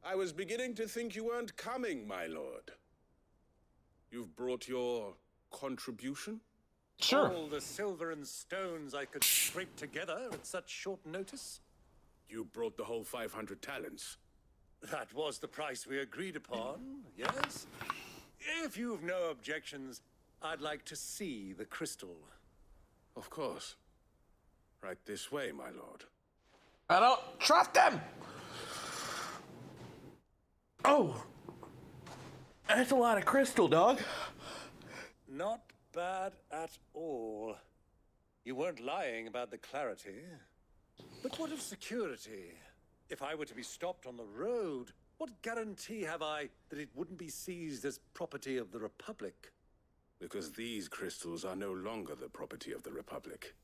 I was beginning to think you weren't coming, my lord. You've brought your contribution? Sure. All the silver and stones I could scrape together at such short notice? You brought the whole 500 talents. That was the price we agreed upon, yes? If you've no objections, I'd like to see the crystal. Of course. Right this way, my lord. I don't trust them! Oh! That's a lot of crystal, dog. Not bad at all. You weren't lying about the clarity. But what of security? If I were to be stopped on the road, what guarantee have I that it wouldn't be seized as property of the Republic? Because these crystals are no longer the property of the Republic.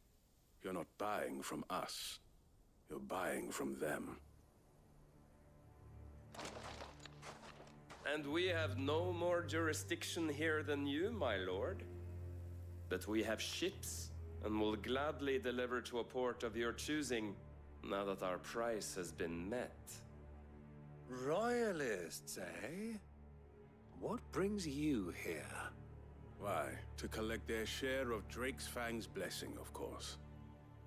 You're not buying from us. You're buying from them. And we have no more jurisdiction here than you, my lord. But we have ships, and will gladly deliver to a port of your choosing, now that our price has been met. Royalists, eh? What brings you here? Why, to collect their share of Drake's Fang's blessing, of course.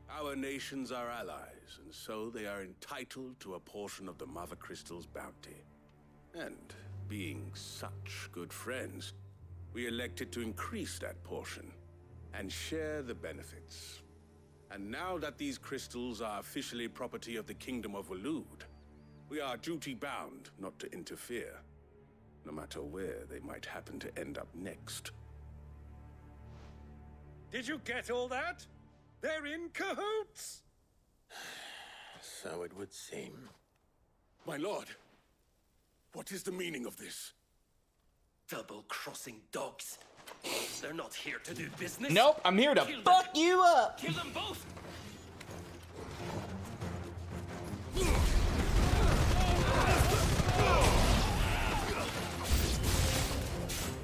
Our nations are allies, and so they are entitled to a portion of the Mother Crystal's bounty. And being such good friends, we elected to increase that portion and share the benefits. And now that these crystals are officially property of the Kingdom of Waloed, we are duty-bound not to interfere, no matter where they might happen to end up next. Did you get all that? They're in cahoots! So it would seem. My lord, what is the meaning of this? Double-crossing dogs. They're not here to do business. Nope, I'm here to fuck you up. Kill them both.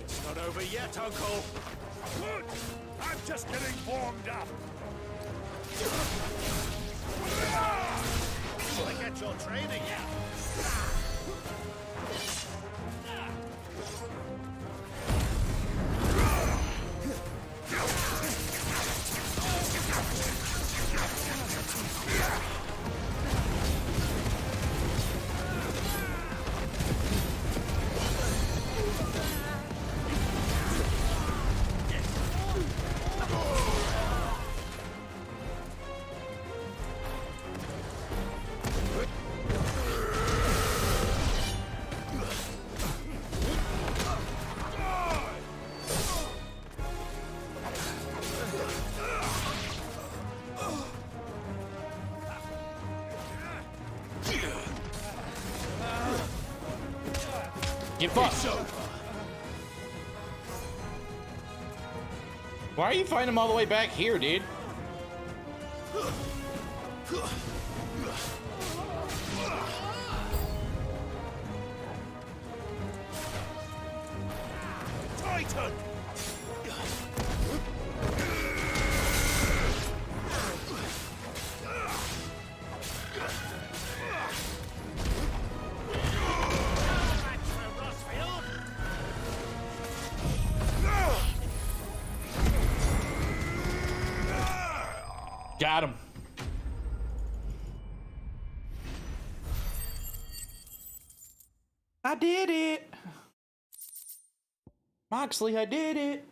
It's not over yet, Uncle. Good. I'm just getting warmed up. I get your training. Get fucked. Why are you fighting him all the way back here, dude? Titan! Got him. I did it. Moxley, I did it.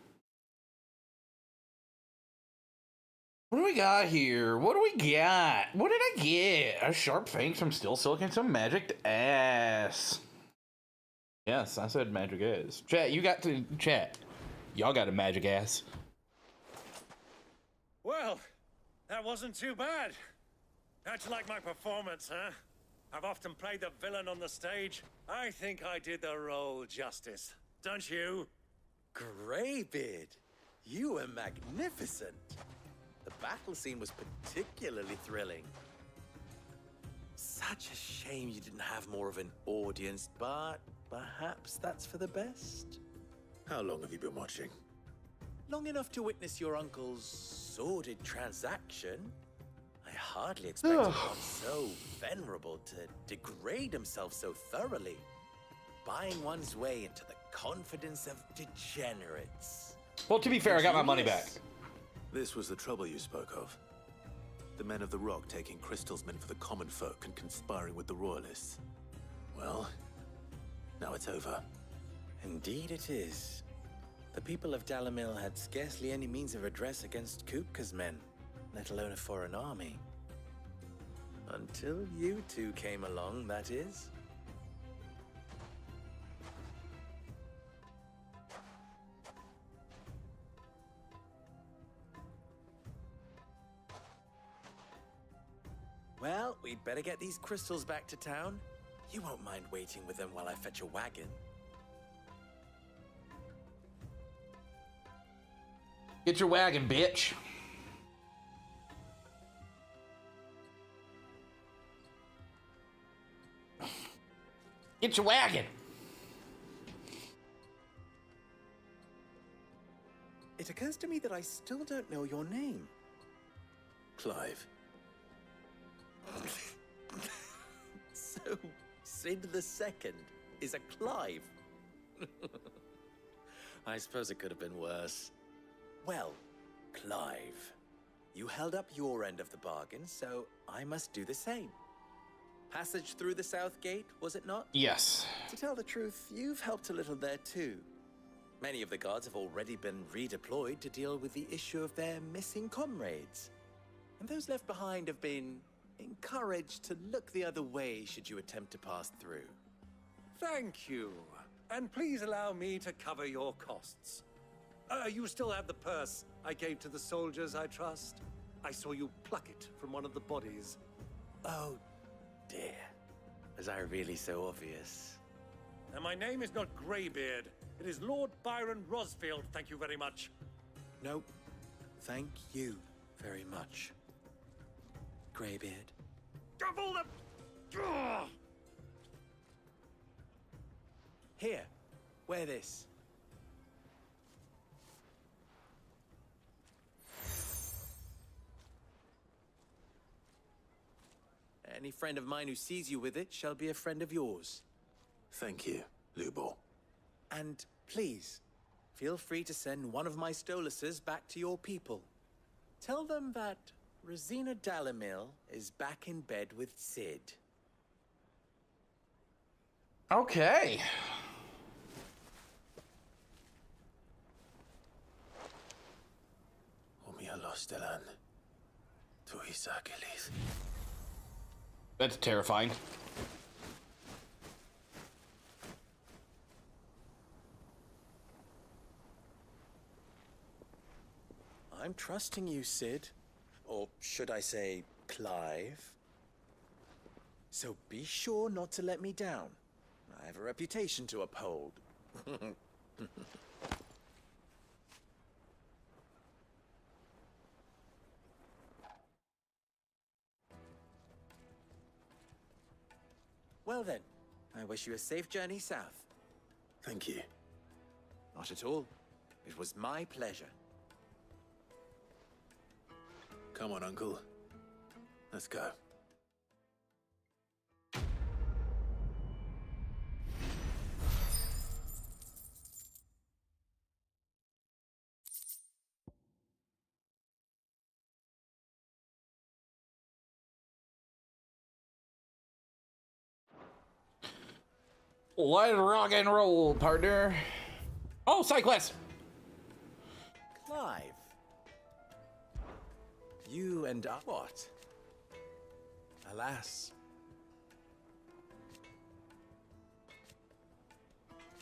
What do we got here? What do we got? What did I get? A sharp fang from Steel Silk and some magic ass. Yes, I said magic ass. Chat, you got to chat. Y'all got a magic ass. Well, that wasn't too bad. How'd you like my performance, huh? I've often played the villain on the stage. I think I did the role justice. Don't you? Greybeard, you were magnificent. The battle scene was particularly thrilling. Such a shame you didn't have more of an audience, but perhaps that's for the best. How long have you been watching? Long enough to witness your uncle's sordid transaction. I hardly expected one so venerable to degrade himself so thoroughly. Buying one's way into the confidence of degenerates. Well, to be fair, I got my money back. This was the trouble you spoke of. The men of the Rock taking crystals meant for the common folk and conspiring with the Royalists. Well, now it's over. Indeed it is. The people of Dalamil had scarcely any means of redress against Kupka's men, let alone a foreign army. Until you two came along, that is. Well, we'd better get these crystals back to town. You won't mind waiting with them while I fetch a wagon. Get your wagon, bitch. Get your wagon. It occurs to me that I still don't know your name. Clive. So, Sid the Second is a Clive. I suppose it could have been worse. Well, Clive, you held up your end of the bargain, so I must do the same. Passage through the South Gate, was it not? Yes. To tell the truth, you've helped a little there too. Many of the guards have already been redeployed to deal with the issue of their missing comrades. And those left behind have been encouraged to look the other way should you attempt to pass through. Thank you. And please allow me to cover your costs. You still have the purse I gave to the soldiers, I trust? I saw you pluck it from one of the bodies. Oh, dear. Was I really so obvious? And my name is not Greybeard. It is Lord Byron Rosfield, thank you very much. No, thank you very much, Greybeard. Of all the... Ugh! Here, wear this. Any friend of mine who sees you with it shall be a friend of yours. Thank you, Lubor. And please, feel free to send one of my Stoluses back to your people. Tell them that Rosina Dalamil is back in bed with Sid. Okay. That's terrifying. I'm trusting you, Sid. Or should I say, Clive? So be sure not to let me down. I have a reputation to uphold. Well then, I wish you a safe journey south. Thank you. Not at all. It was my pleasure. Come on, Uncle. Let's go. Let it rock and roll, partner. Oh, side quest. Clive. You and I... What? Alas.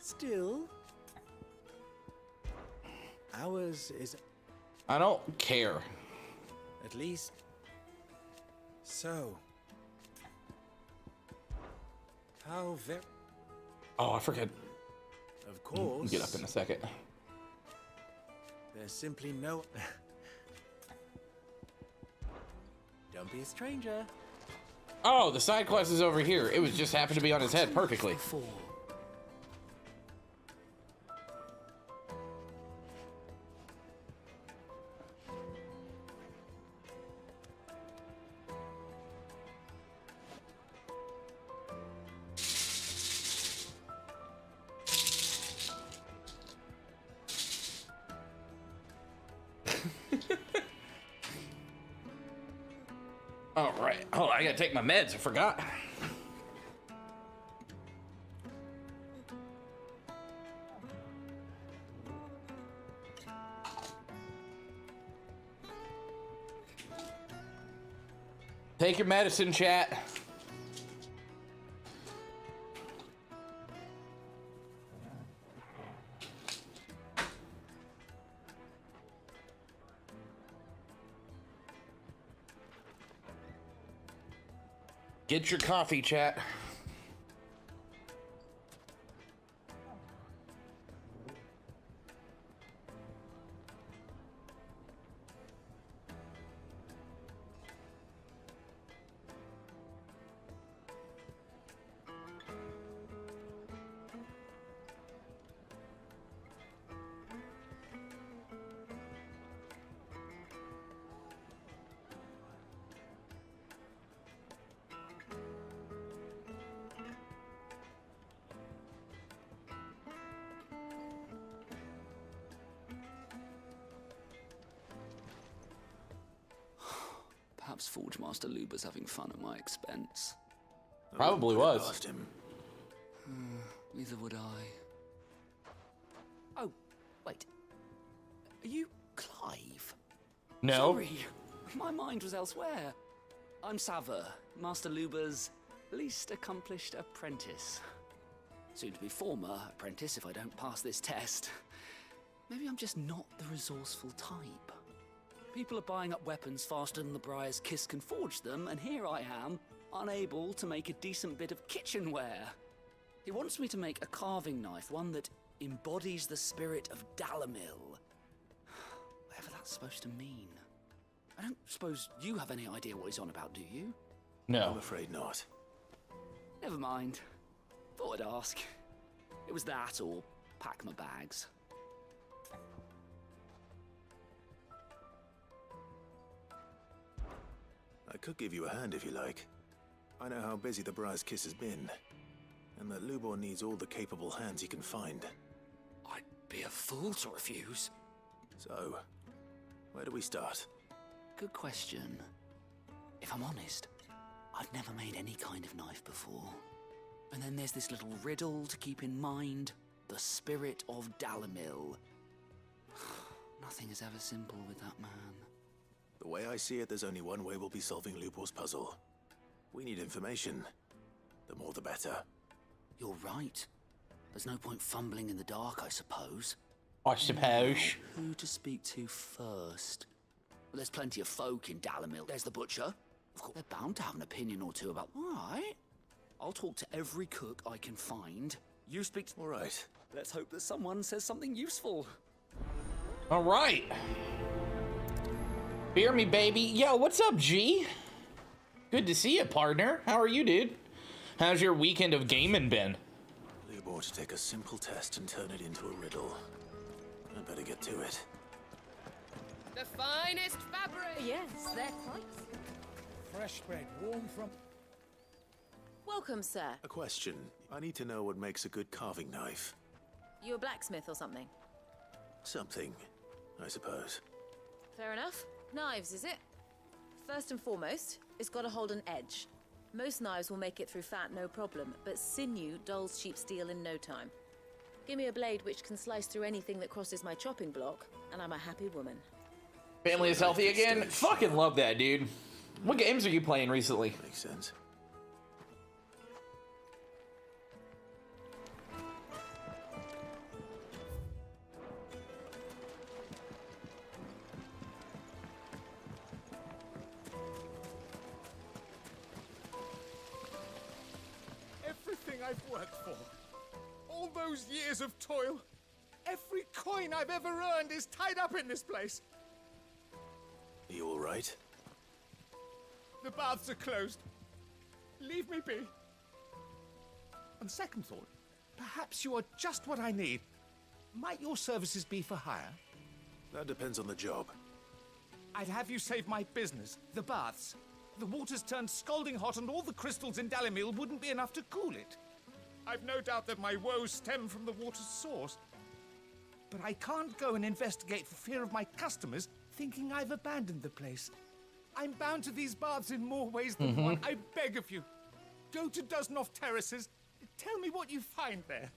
Still... Ours is... I don't care. At least... So... How very... Oh, I forget. Of course. Get up in a second. There's simply no... Don't be a stranger. Oh, the side quest is over here. It was just happened to be on his head perfectly. All right. Oh, I gotta take my meds. I forgot. Take your medicine, chat. Get your coffee, chat. Perhaps Forge Master Luber's having fun at my expense. Probably was. Lost him. Neither would I. Oh, wait. Are you Clive? No. Sorry, my mind was elsewhere. I'm Sava, Master Luber's least accomplished apprentice. Soon to be former apprentice if I don't pass this test. Maybe I'm just not the resourceful type. People are buying up weapons faster than the Briar's Kiss can forge them, and here I am, unable to make a decent bit of kitchenware. He wants me to make a carving knife, one that embodies the spirit of Dalamil. Whatever that's supposed to mean. I don't suppose you have any idea what he's on about, do you? No. I'm afraid not. Never mind. Thought I'd ask. It was that or pack my bags. I could give you a hand if you like. I know how busy the Briar's Kiss has been, and that Lubor needs all the capable hands he can find. I'd be a fool to refuse. So, where do we start? Good question. If I'm honest, I've never made any kind of knife before. And then there's this little riddle to keep in mind. The spirit of Dalamil. Nothing is ever simple with that man. The way I see it, there's only one way we'll be solving Lubor's puzzle. We need information. The more the better. You're right. There's no point fumbling in the dark, I suppose. I suppose. Now, who to speak to first? Well, there's plenty of folk in Dalamil. There's the butcher. Of course, they're bound to have an opinion or two about... All right. I'll talk to every cook I can find. You speak to... All right. Let's hope that someone says something useful. All right. Beer me, baby. Yo, what's up, G? Good to see you, partner. How are you, dude? How's your weekend of gaming been? Lubor to take a simple test and turn it into a riddle. I better get to it. The finest fabric! Yes, they're quite... Fresh bread, warm from... Welcome, sir. A question. I need to know what makes a good carving knife. You a blacksmith or something? Something, I suppose. Fair enough. Knives, is it? First and foremost, it's got to hold an edge. Most knives will make it through fat, no problem, but sinew dulls cheap steel in no time. Give me a blade which can slice through anything that crosses my chopping block, and I'm a happy woman. Family is healthy again? Fucking love that, dude. What games are you playing recently? Makes sense. Everything I've worked for. All those years of toil. Every coin I've ever earned is tied up in this place. Are you all right? The baths are closed. Leave me be. On second thought, perhaps you are just what I need. Might your services be for hire? That depends on the job. I'd have you save my business, the baths. The water's turned scalding hot and all the crystals in Dalamil wouldn't be enough to cool it. I've no doubt that my woes stem from the water's source. But I can't go and investigate for fear of my customers thinking I've abandoned the place. I'm bound to these baths in more ways than one. I beg of you. Go to Dusnoff Terraces. Tell me what you find there.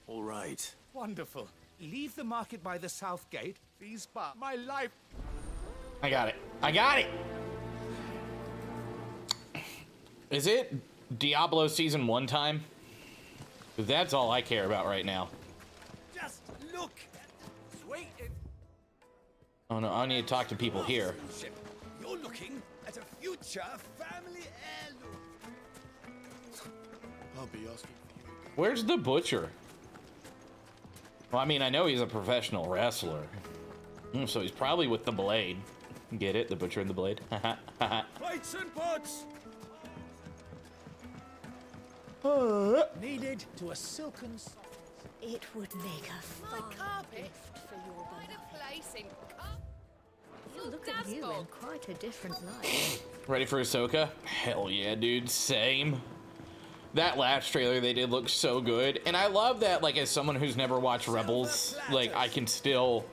All right. Wonderful. Leave the market by the south gate. These baths, my life. I got it. I got it. Is it Diablo Season 1 time? 'Cause that's all I care about right now. Just look. Wait. Oh no, I need to talk to people here. You're looking at a future family heirloom. I'll be asking for you. Where's the butcher? Well, I mean, I know he's a professional wrestler. So he's probably with the blade. Get it? The butcher and the blade? Plates and pots. Needed to a silken soft. It would make a fine carpet. gift for your Find beloved. a place in You look at you in quite a different light. Ready for Ahsoka? Hell yeah, dude. Same. That last trailer they did look so good. And I love that, like, as someone who's never watched Rebels, like, I can still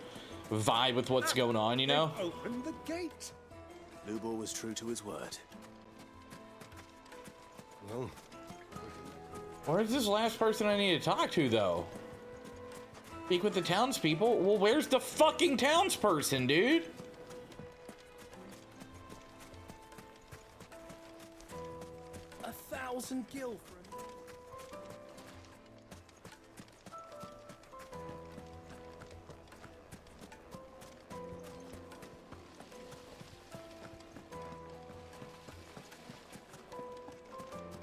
vibe with what's going on, you know? Open the gate. Lubor was true to his word. Well, Where's this last person I need to talk to, though? Speak with the townspeople? Well, where's the fucking townsperson, dude? $1,000 gil for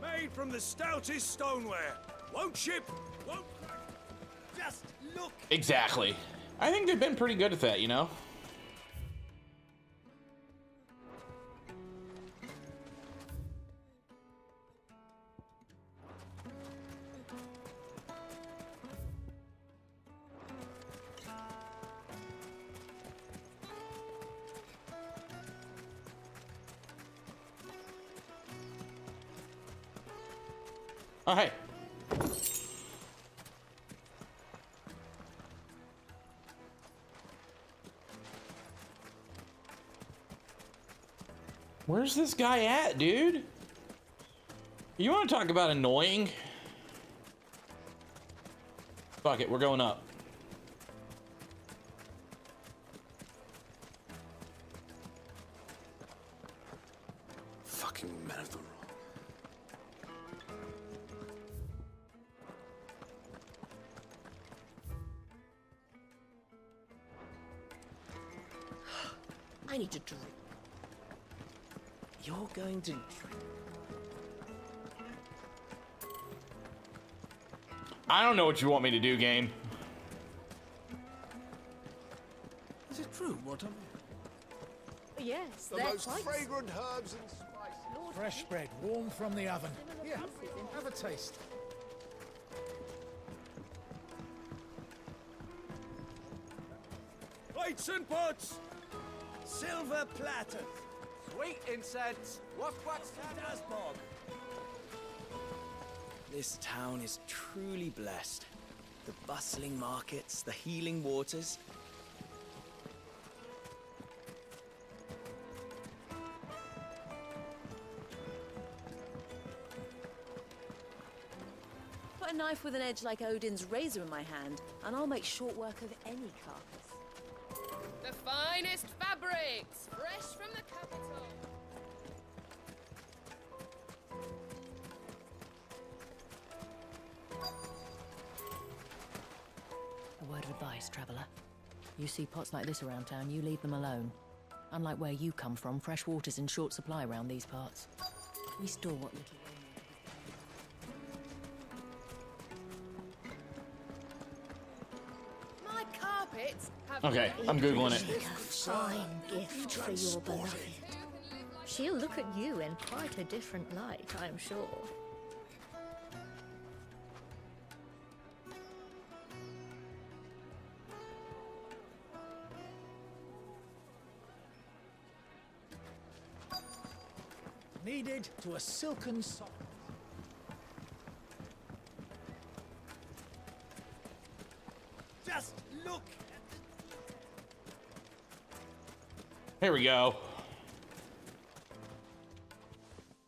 Made from the stoutest stoneware. Won't ship, won't crack. Just look. Exactly. I think they've been pretty good at that, you know? Oh, hey. Where's this guy at, dude? You want to talk about annoying? Fuck it, we're going up. Fucking men of the wrong. I need to drink. You're going to drink. I don't know what you want me to do, game. Is it true what I'm Yes, The they're most quite... fragrant herbs and spices. Fresh bread, warm from the oven. Here, have a taste. Plates and pots. Silver platters. Sweet incense. What's Dasbog? This town is truly blessed. The bustling markets, the healing waters. Put a knife with an edge like Odin's razor in my hand, and I'll make short work of any carcass. The finest fabrics, fresh from the capital. A word of advice, traveller. You see pots like this around town, you leave them alone. Unlike where you come from, fresh water's in short supply around these parts. We store what little My carpets have... Okay, I'm Googling it. A fine gift for your beloved. She'll look at you in quite a different light, I'm sure. Kneaded to a silken soft. Just look. Here we go.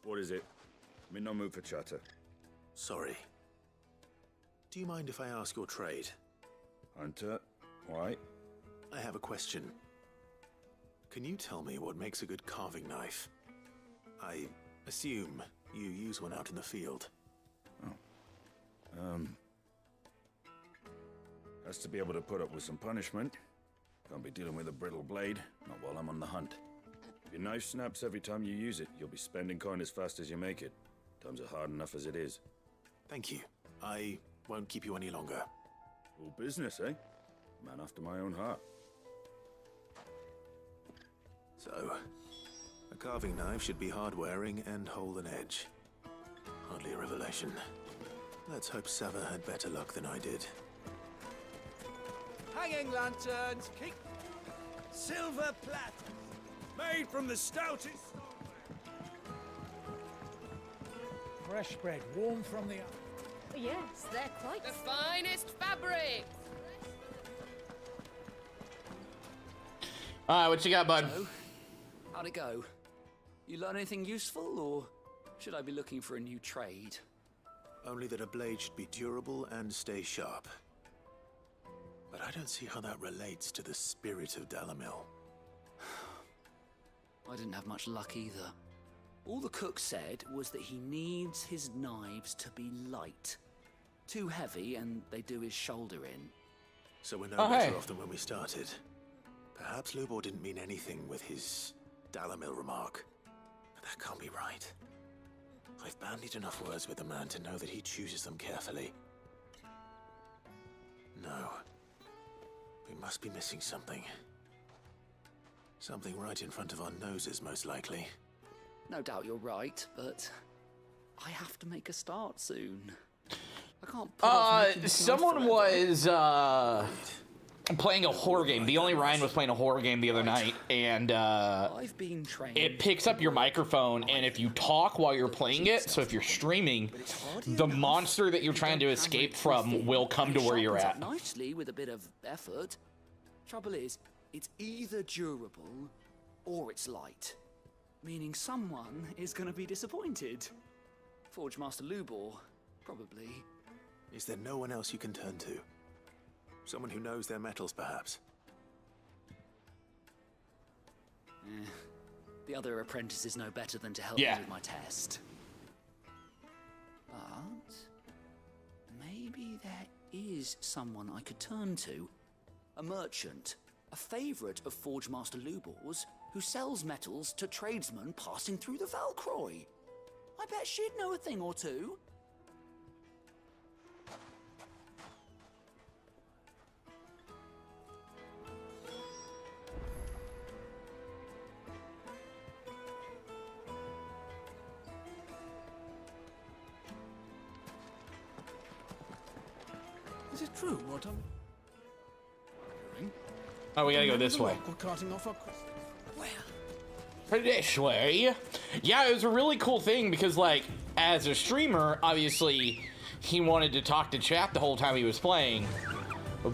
What is it? I'm in no mood for chatter. Sorry. Do you mind if I ask your trade? Hunter, why? I have a question. Can you tell me what makes a good carving knife? I assume you use one out in the field. Has to be able to put up with some punishment. Can't be dealing with a brittle blade, not while I'm on the hunt. If your knife snaps every time you use it, you'll be spending coin as fast as you make it. Times are hard enough as it is. Thank you. I won't keep you any longer. All business, eh? Man after my own heart. So, a carving knife should be hard-wearing and hold an edge. Hardly a revelation. Let's hope Sava had better luck than I did. Hanging lanterns. Keep silver platters. Made from the stoutest stoneware. Fresh bread, warm from the oven. Yes, they're quite... The finest fabrics. Alright, what you got, bud? So, how'd it go? You learn anything useful, or should I be looking for a new trade? Only that a blade should be durable and stay sharp. But I don't see how that relates to the spirit of Dalamil. I didn't have much luck either. All the cook said was that he needs his knives to be light. Too heavy and they do his shoulder in. So we're no better off than when we started. Perhaps Lubor didn't mean anything with his Dalamil remark. But that can't be right. I've bandied enough words with the man to know that he chooses them carefully. No. We must be missing something. Something right in front of our noses, most likely. No doubt you're right, but I have to make a start soon. I can't put off making this someone knife was playing a horror game. The only Ryan was playing a horror game the other night, and I've been trained. it picks up your microphone, and if you talk while you're playing it, so if you're streaming, the monster that you're trying to escape from will come to where you're at. Nicely with a bit of effort. Trouble is, it's either durable or it's light, meaning someone is going to be disappointed. Forge Master Lubor, probably. Is there no one else you can turn to? Someone who knows their metals, perhaps? The other apprentice is no better than to help me with my test. But maybe there is someone I could turn to. A merchant, a favourite of Forge Master Lubor's, who sells metals to tradesmen passing through the Valcroy. I bet she'd know a thing or two. Is it true what I'm... Oh, we gotta go this way. We're carting off our crystals. This way. Yeah, it was a really cool thing because, like, as a streamer, obviously, he wanted to talk to chat the whole time he was playing.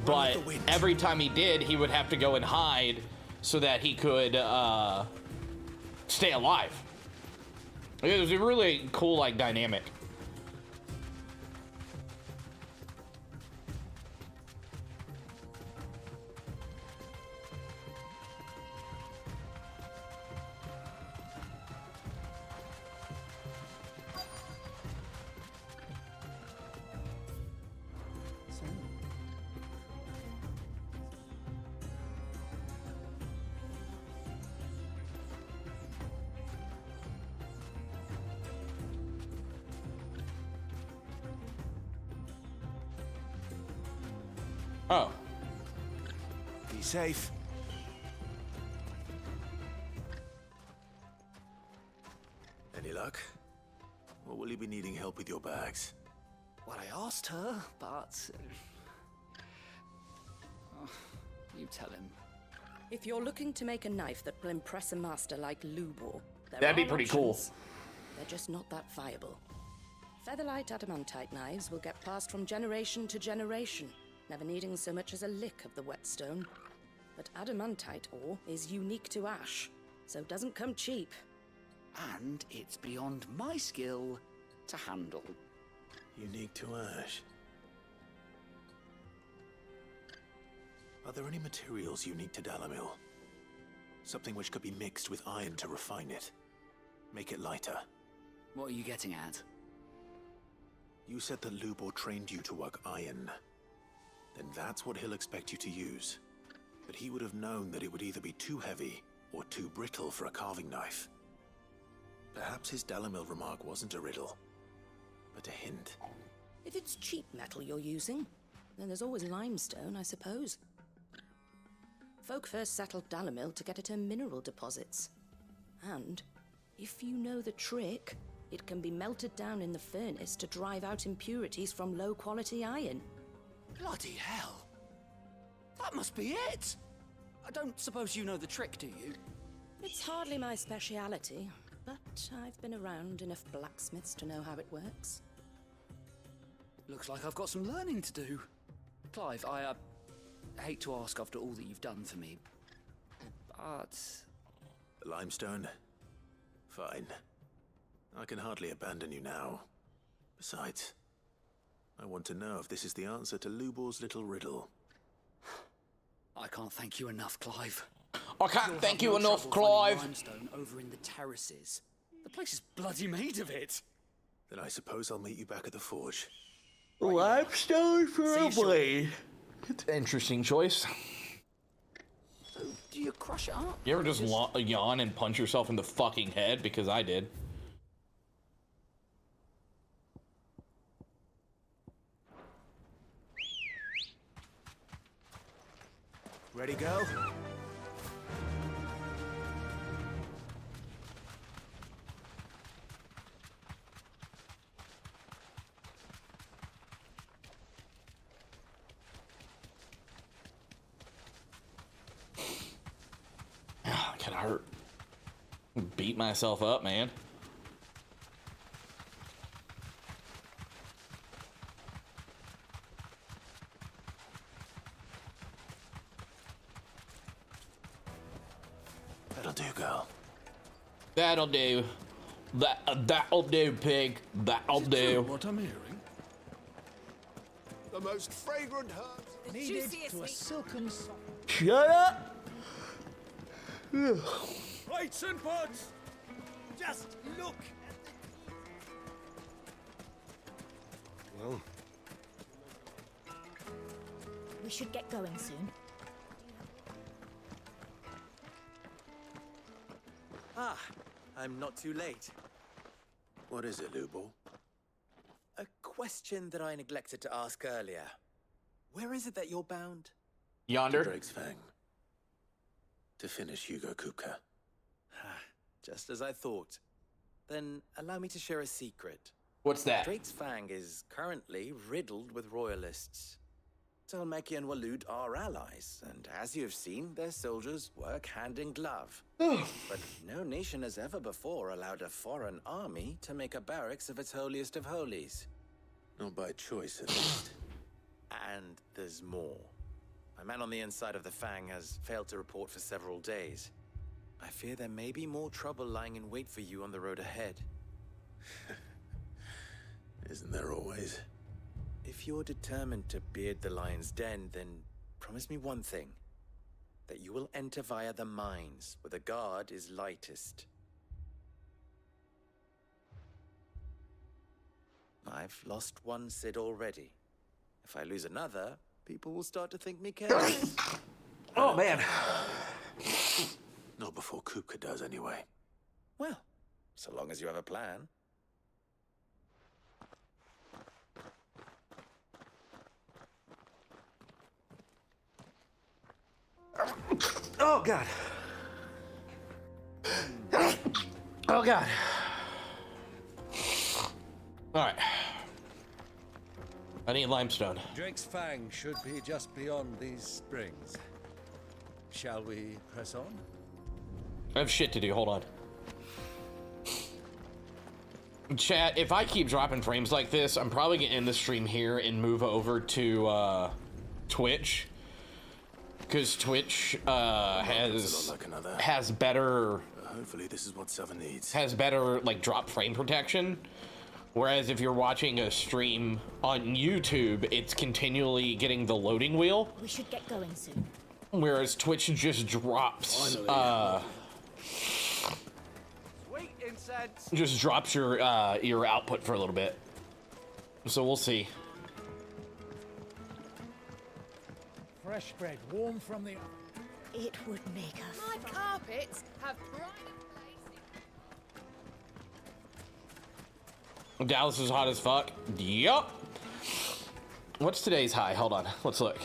But every time he did, he would have to go and hide so that he could stay alive. It was a really cool, like, dynamic. Oh. Be safe. Any luck? Or will you be needing help with your bags? Well, I asked her, but... oh, you tell him. If you're looking to make a knife that will impress a master like Lubor, that'd be pretty cool. They're just not that viable. Featherlight adamantite knives will get passed from generation to generation, never needing so much as a lick of the whetstone. But adamantite ore is unique to ash, so doesn't come cheap. And it's beyond my skill to handle. Unique to ash. Are there any materials unique to Dalamil? Something which could be mixed with iron to refine it. Make it lighter. What are you getting at? You said that Lubor trained you to work iron. Then that's what he'll expect you to use. But he would have known that it would either be too heavy or too brittle for a carving knife. Perhaps his Dalamil remark wasn't a riddle, but a hint. If it's cheap metal you're using, then there's always limestone, I suppose. Folk first settled Dalamil to get at her mineral deposits. And, if you know the trick, it can be melted down in the furnace to drive out impurities from low-quality iron. Bloody hell! That must be it! I don't suppose you know the trick, do you? It's hardly my speciality, but I've been around enough blacksmiths to know how it works. Looks like I've got some learning to do. Clive, I hate to ask after all that you've done for me. But... The limestone? Fine. I can hardly abandon you now. Besides, I want to know if this is the answer to Lubor's little riddle. I can't thank you enough, Clive. I can't thank you enough, Clive. Limestone over in the terraces. The place is bloody made of it. Then I suppose I'll meet you back at the forge. Limestone for a blade. It's an interesting choice. So, do you crush it up? You ever just yawn and punch yourself in the fucking head? Because I did. Ready, go? Ah, can hurt. Beat myself up, man. That'll do, girl. That'll do. That'll do, pig. That'll do. What I'm hearing? The most fragrant herbs Needed to a silken soft. Shut up! Plates and pots! Just look! Well, We should get going soon. Ah, I'm not too late. What is it, Lubor? A question that I neglected to ask earlier. Where is it that you're bound? Yonder. To Drake's Fang. To finish Hugo Kupka. Just as I thought. Then allow me to share a secret. What's that? Drake's Fang is currently riddled with royalists. Talmeki and Waloed are allies, and as you have seen, their soldiers work hand in glove. But no nation has ever before allowed a foreign army to make a barracks of its holiest of holies. Not by choice, at least. And there's more. My man on the inside of the Fang has failed to report for several days. I fear there may be more trouble lying in wait for you on the road ahead. Isn't there always? If you're determined to beard the lion's den, then promise me one thing. That you will enter via the mines, where the guard is lightest. I've lost one Cid already. If I lose another, people will start to think me careless. Oh, man. Not before Kupka does, anyway. Well, so long as you have a plan. Oh, God. Oh, God. All right. I need limestone. Drake's Fang should be just beyond these springs. Shall we press on? I have shit to do. Hold on. Chat, if I keep dropping frames like this, I'm probably going to end the stream here and move over to Twitch. Because Twitch has better... hopefully this is what Seven needs. Has better, like, drop frame protection. Whereas if you're watching a stream on YouTube, it's continually getting the loading wheel. We should get going soon. Whereas Twitch just drops... Sweet incense. just drops your output for a little bit. So we'll see. Fresh bread, warm from the oven. It would make a... My carpets have pride of Dallas is hot as fuck. Yup. What's today's high? Hold on. Let's look.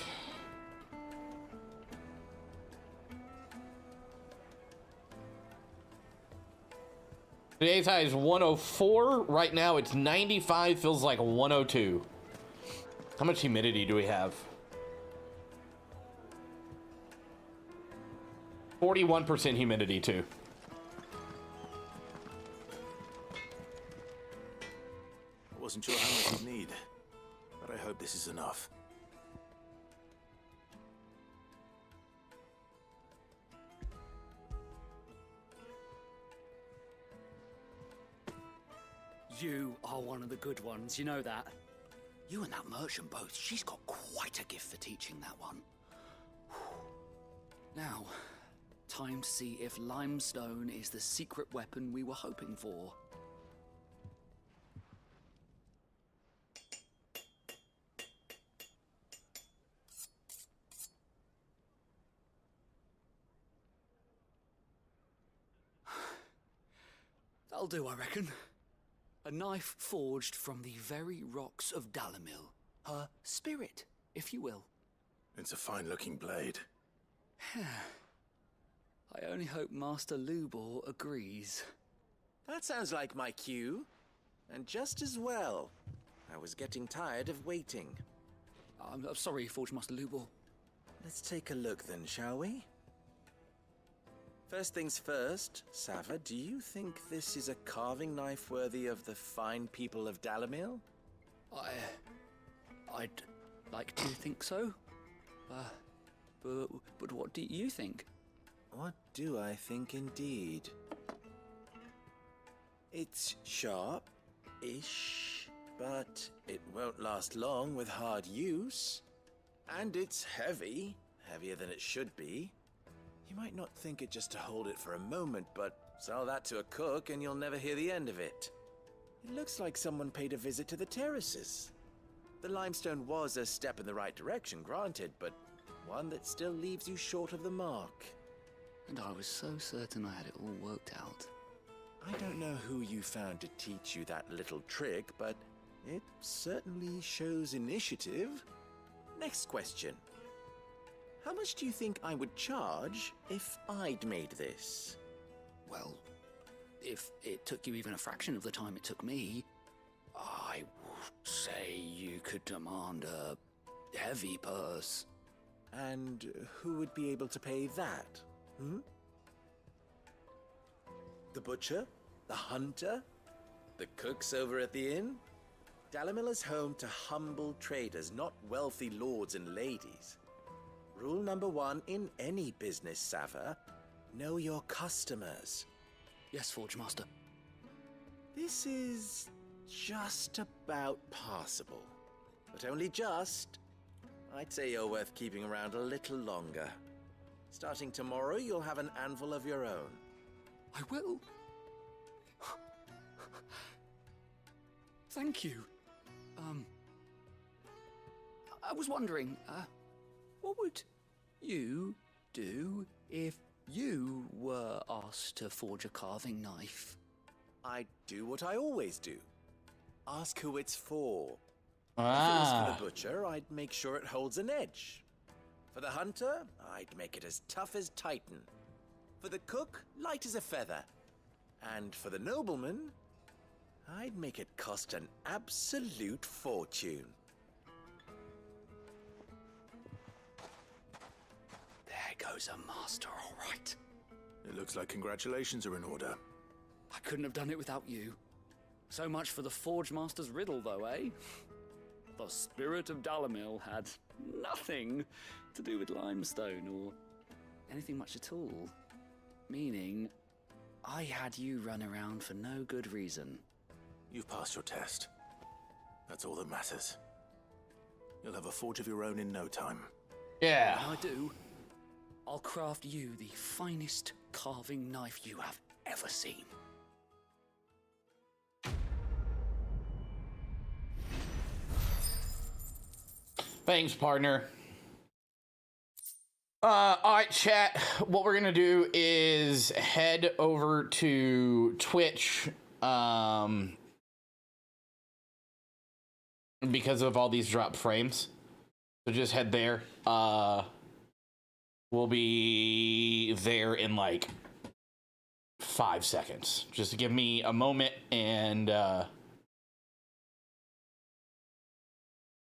Today's high is 104. Right now it's 95. Feels like 102. How much humidity do we have? 41% humidity too. I wasn't sure how much you'd need, but I hope this is enough. You are one of the good ones, you know that. You and that merchant both, she's got quite a gift for teaching that one. Now, time to see if limestone is the secret weapon we were hoping for. That'll do, I reckon. A knife forged from the very rocks of Dalamil. Her spirit, if you will. It's a fine-looking blade. I only hope Master Lubor agrees. That sounds like my cue. And just as well. I was getting tired of waiting. I'm sorry, Forge Master Lubor. Let's take a look then, shall we? First things first, Sava, do you think this is a carving knife worthy of the fine people of Dalamil? I'd like to think so. But what do you think? What do I think indeed? It's sharp-ish, but it won't last long with hard use. And it's heavy, heavier than it should be. You might not think it just to hold it for a moment, but sell that to a cook and you'll never hear the end of it. It looks like someone paid a visit to the terraces. The limestone was a step in the right direction, granted, but one that still leaves you short of the mark. And I was so certain I had it all worked out. I don't know who you found to teach you that little trick, but it certainly shows initiative. Next question. How much do you think I would charge if I'd made this? Well, if it took you even a fraction of the time it took me, I would say you could demand a heavy purse. And who would be able to pay that? The butcher? The hunter? The cooks over at the inn? Dalamil is home to humble traders, not wealthy lords and ladies. Rule number 1 in any business, Sava, know your customers. Yes, Forge Master. This is just about passable. But only just. I'd say you're worth keeping around a little longer. Starting tomorrow, you'll have an anvil of your own. I will. Thank you. I was wondering, what would you do if you were asked to forge a carving knife? I'd do what I always do. Ask who it's for. If it Ah. was for the butcher, I'd make sure it holds an edge. For the hunter, I'd make it as tough as Titan. For the cook, light as a feather. And for the nobleman, I'd make it cost an absolute fortune. There goes a master, all right. It looks like congratulations are in order. I couldn't have done it without you. So much for the Forge Master's riddle, though, eh? The spirit of Dalamil had nothing to do with limestone or anything much at all. Meaning, I had you run around for no good reason. You've passed your test. That's all that matters. You'll have a forge of your own in no time. Yeah. When I do, I'll craft you the finest carving knife you have ever seen. Thanks, partner. Alright, chat. What we're gonna do is head over to Twitch. Because of all these dropped frames. So just head there. We'll be there in like 5 seconds. Just to give me a moment and yeah,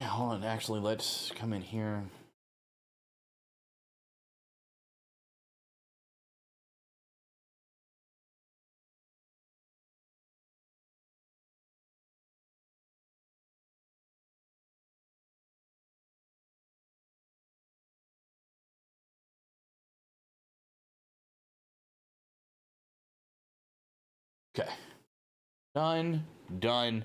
hold on, actually let's come in here. Okay. Done. done.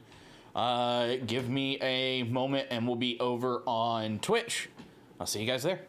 Give me a moment and we'll be over on Twitch. I'll see you guys there.